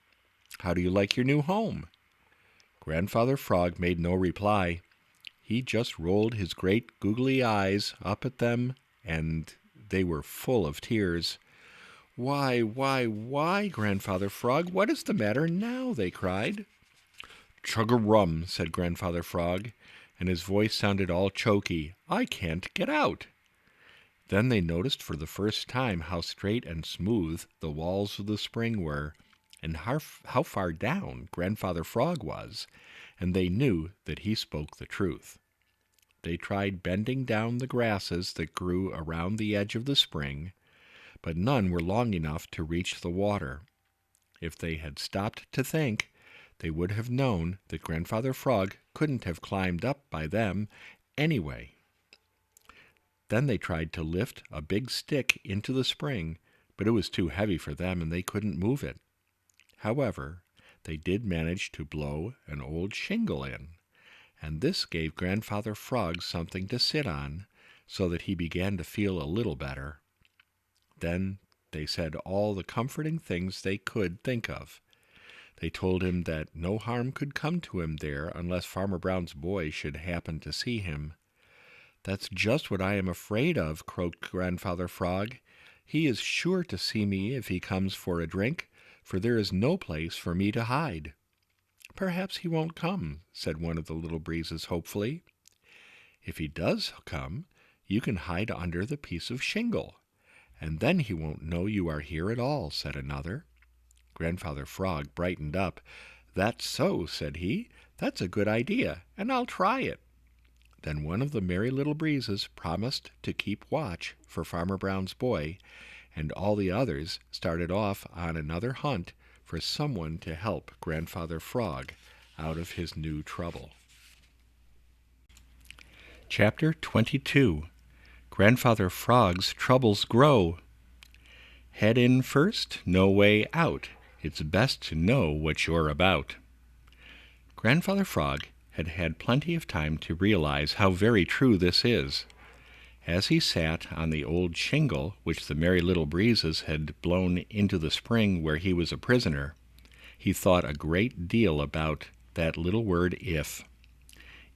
"How do you like your new home?" Grandfather Frog made no reply. He just rolled his great googly eyes up at them, and they were full of tears. Why, Grandfather Frog, what is the matter now?" they cried. "Chug-a-rum," said Grandfather Frog, and his voice sounded all choky. "I can't get out." Then they noticed for the first time how straight and smooth the walls of the spring were, and how far down Grandfather Frog was, and they knew that he spoke the truth. They tried bending down the grasses that grew around the edge of the spring, but none were long enough to reach the water. If they had stopped to think, they would have known that Grandfather Frog couldn't have climbed up by them anyway. Then they tried to lift a big stick into the spring, but it was too heavy for them and they couldn't move it. However, they did manage to blow an old shingle in, and this gave Grandfather Frog something to sit on, so that he began to feel a little better. Then they said all the comforting things they could think of. They told him that no harm could come to him there unless Farmer Brown's boy should happen to see him. "That's just what I am afraid of," croaked Grandfather Frog. "He is sure to see me if he comes for a drink, for there is no place for me to hide." "Perhaps he won't come," said one of the Little Breezes hopefully. "If he does come, you can hide under the piece of shingle, and then he won't know you are here at all," said another. Grandfather Frog brightened up. "That's so," said he. "That's a good idea, and I'll try it." Then one of the Merry Little Breezes promised to keep watch for Farmer Brown's boy, and all the others started off on another hunt for someone to help Grandfather Frog out of his new trouble. Chapter 22. Grandfather Frog's Troubles Grow. Head in first, no way out. It's best to know what you're about. Grandfather Frog had had plenty of time to realize how very true this is. As he sat on the old shingle which the Merry Little Breezes had blown into the spring where he was a prisoner, he thought a great deal about that little word if.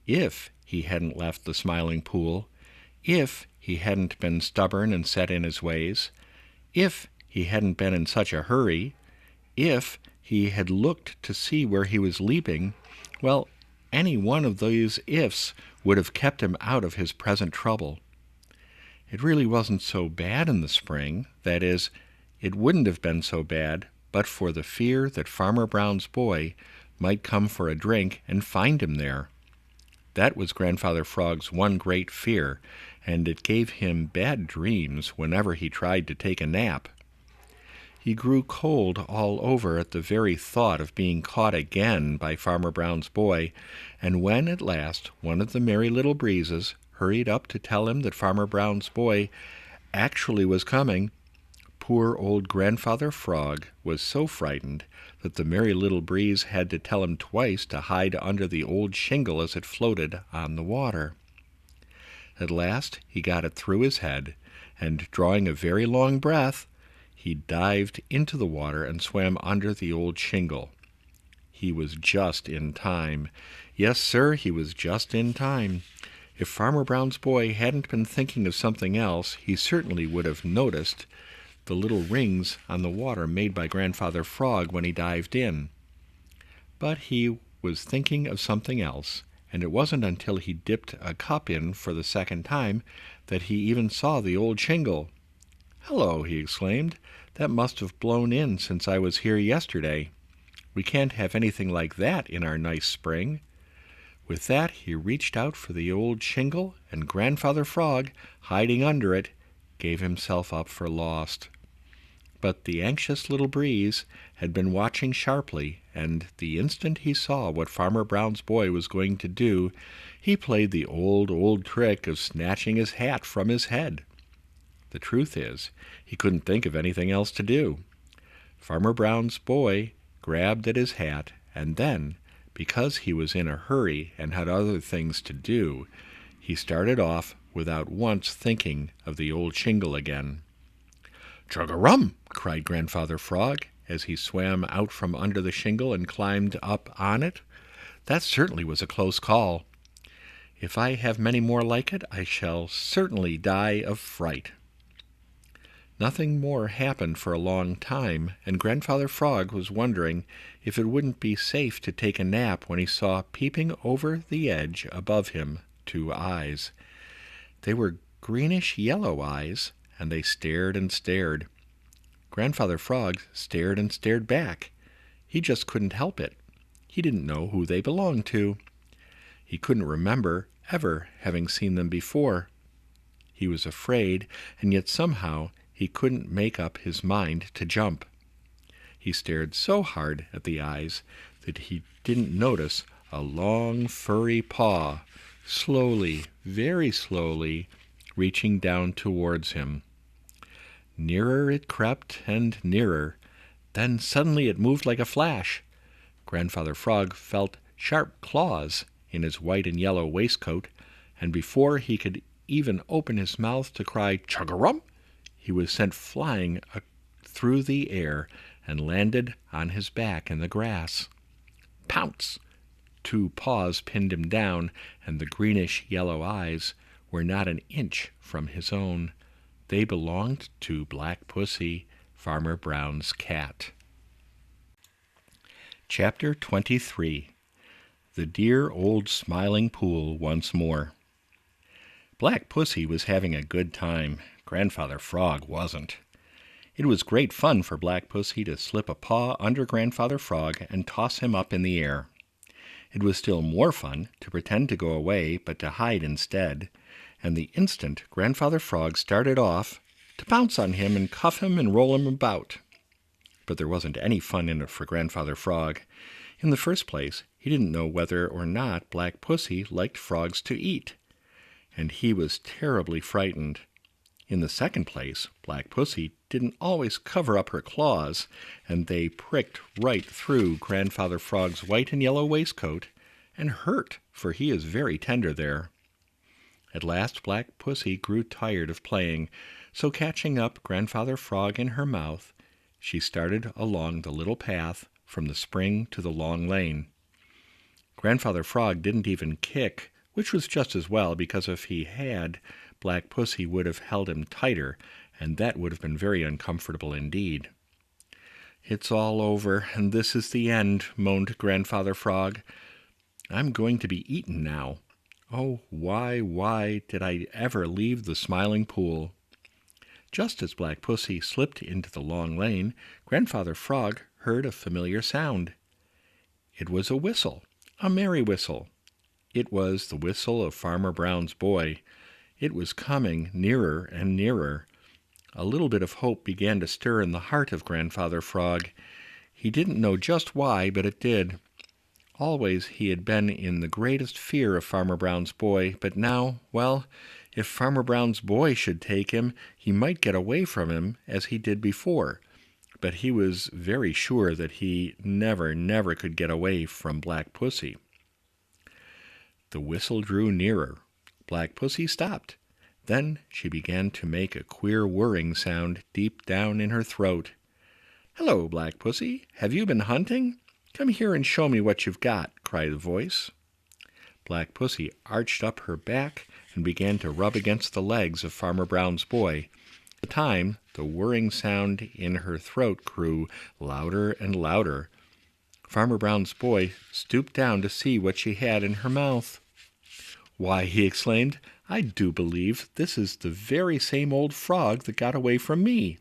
If he hadn't left the Smiling Pool, if he hadn't been stubborn and set in his ways, if he hadn't been in such a hurry, if he had looked to see where he was leaping, well, any one of these ifs would have kept him out of his present trouble. It really wasn't so bad in the spring. That is, it wouldn't have been so bad but for the fear that Farmer Brown's boy might come for a drink and find him there. That was Grandfather Frog's one great fear, and it gave him bad dreams whenever he tried to take a nap. He grew cold all over at the very thought of being caught again by Farmer Brown's boy, and when at last one of the Merry Little Breezes hurried up to tell him that Farmer Brown's boy actually was coming, poor old Grandfather Frog was so frightened that the Merry Little Breeze had to tell him twice to hide under the old shingle as it floated on the water. At last he got it through his head, and drawing a very long breath, he dived into the water and swam under the old shingle. He was just in time. Yes, sir, he was just in time. If Farmer Brown's boy hadn't been thinking of something else, he certainly would have noticed the little rings on the water made by Grandfather Frog when he dived in. But he was thinking of something else, and it wasn't until he dipped a cup in for the second time that he even saw the old shingle. "Hello," he exclaimed. "That must have blown in since I was here yesterday. We can't have anything like that in our nice spring." With that he reached out for the old shingle, and Grandfather Frog, hiding under it, gave himself up for lost. But the anxious little breeze had been watching sharply, and the instant he saw what Farmer Brown's boy was going to do, he played the old trick of snatching his hat from his head. The truth is, he couldn't think of anything else to do. Farmer Brown's boy grabbed at his hat, and then, because he was in a hurry and had other things to do, he started off without once thinking of the old shingle again. "Chug-a-rum!" cried Grandfather Frog as he swam out from under the shingle and climbed up on it. That certainly was a close call. If I have many more like it, I shall certainly die of fright." Nothing more happened for a long time, and Grandfather Frog was wondering if it wouldn't be safe to take a nap when he saw peeping over the edge above him 2 eyes. They were greenish-yellow eyes, and they stared and stared. Grandfather Frog stared and stared back. He just couldn't help it. He didn't know who they belonged to. He couldn't remember ever having seen them before. He was afraid, and yet somehow he couldn't make up his mind to jump. He stared so hard at the eyes that he didn't notice a long furry paw slowly, very slowly, reaching down towards him. Nearer it crept and nearer. Then suddenly it moved like a flash. Grandfather Frog felt sharp claws in his white and yellow waistcoat, and before he could even open his mouth to cry "Chug-a-rum!" he was sent flying through the air and landed on his back in the grass. Pounce! 2 paws pinned him down, and the greenish-yellow eyes were not an inch from his own. They belonged to Black Pussy, Farmer Brown's cat. Chapter 23. The Dear Old Smiling Pool Once More. Black Pussy was having a good time. Grandfather Frog wasn't. It was great fun for Black Pussy to slip a paw under Grandfather Frog and toss him up in the air. It was still more fun to pretend to go away, but to hide instead, and the instant Grandfather Frog started off, to pounce on him and cuff him and roll him about. But there wasn't any fun in it for Grandfather Frog. In the first place, he didn't know whether or not Black Pussy liked frogs to eat, and he was terribly frightened. In the second place, Black Pussy didn't always cover up her claws, and they pricked right through Grandfather Frog's white and yellow waistcoat and hurt, for he is very tender there. At last Black Pussy grew tired of playing, so catching up Grandfather Frog in her mouth, she started along the little path from the spring to the long lane. Grandfather Frog didn't even kick, which was just as well, because if he had, Black Pussy would have held him tighter, and that would have been very uncomfortable indeed. "It's all over, and this is the end," moaned Grandfather Frog. "I'm going to be eaten now. Oh, why did I ever leave the Smiling Pool?" Just as Black Pussy slipped into the long lane, Grandfather Frog heard a familiar sound. It was a whistle, a merry whistle. It was the whistle of Farmer Brown's boy. It was coming nearer and nearer. A little bit of hope began to stir in the heart of Grandfather Frog. He didn't know just why, but it did. Always he had been in the greatest fear of Farmer Brown's boy, but now, well, if Farmer Brown's boy should take him, he might get away from him as he did before. But he was very sure that he never could get away from Black Pussy. The whistle drew nearer. Black Pussy stopped. Then she began to make a queer whirring sound deep down in her throat. "Hello, Black Pussy. Have you been hunting? Come here and show me what you've got," cried the voice. Black Pussy arched up her back and began to rub against the legs of Farmer Brown's boy. At the time, the whirring sound in her throat grew louder and louder. Farmer Brown's boy stooped down to see what she had in her mouth. "Why," he exclaimed, "I do believe this is the very same old frog that got away from me.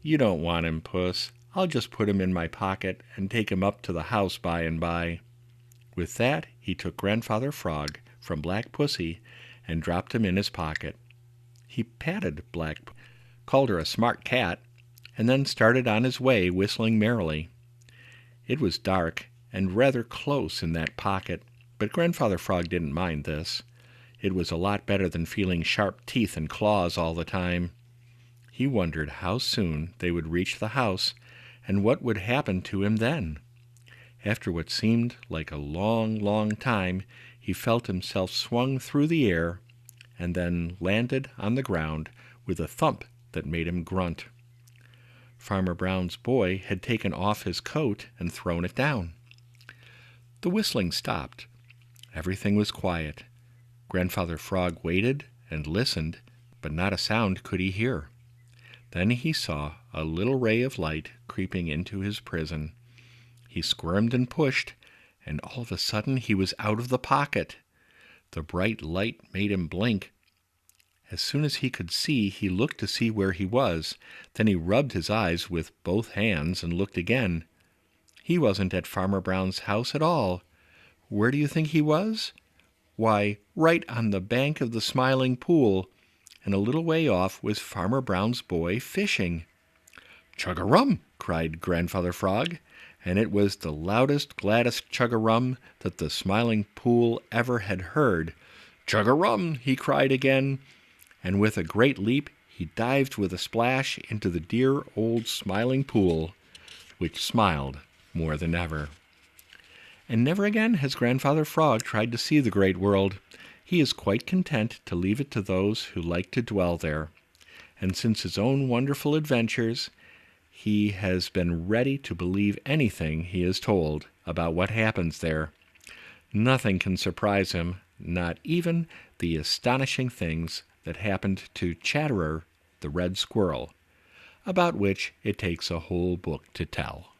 You don't want him, Puss. I'll just put him in my pocket and take him up to the house by and by." With that, he took Grandfather Frog from Black Pussy and dropped him in his pocket. He patted Black Pussy, called her a smart cat, and then started on his way whistling merrily. It was dark and rather close in that pocket, but Grandfather Frog didn't mind this. It was a lot better than feeling sharp teeth and claws all the time. He wondered how soon they would reach the house and what would happen to him then. After what seemed like a long time, he felt himself swung through the air and then landed on the ground with a thump that made him grunt. Farmer Brown's boy had taken off his coat and thrown it down. The whistling stopped. Everything was quiet. Grandfather Frog waited and listened, but not a sound could he hear. Then he saw a little ray of light creeping into his prison. He squirmed and pushed, and all of a sudden he was out of the pocket. The bright light made him blink. As soon as he could see, he looked to see where he was. Then he rubbed his eyes with both hands and looked again. He wasn't at Farmer Brown's house at all. Where do you think he was? Why, right on the bank of the Smiling Pool, and a little way off was Farmer Brown's boy fishing. "Chug-a-rum!" cried Grandfather Frog, and it was the loudest, gladdest chug-a-rum that the Smiling Pool ever had heard. "Chug-a-rum!" he cried again, and with a great leap he dived with a splash into the dear old Smiling Pool, which smiled more than ever. And never again has Grandfather Frog tried to see the Great World. He is quite content to leave it to those who like to dwell there. And since his own wonderful adventures, he has been ready to believe anything he is told about what happens there. Nothing can surprise him, not even the astonishing things that happened to Chatterer the Red Squirrel, about which it takes a whole book to tell.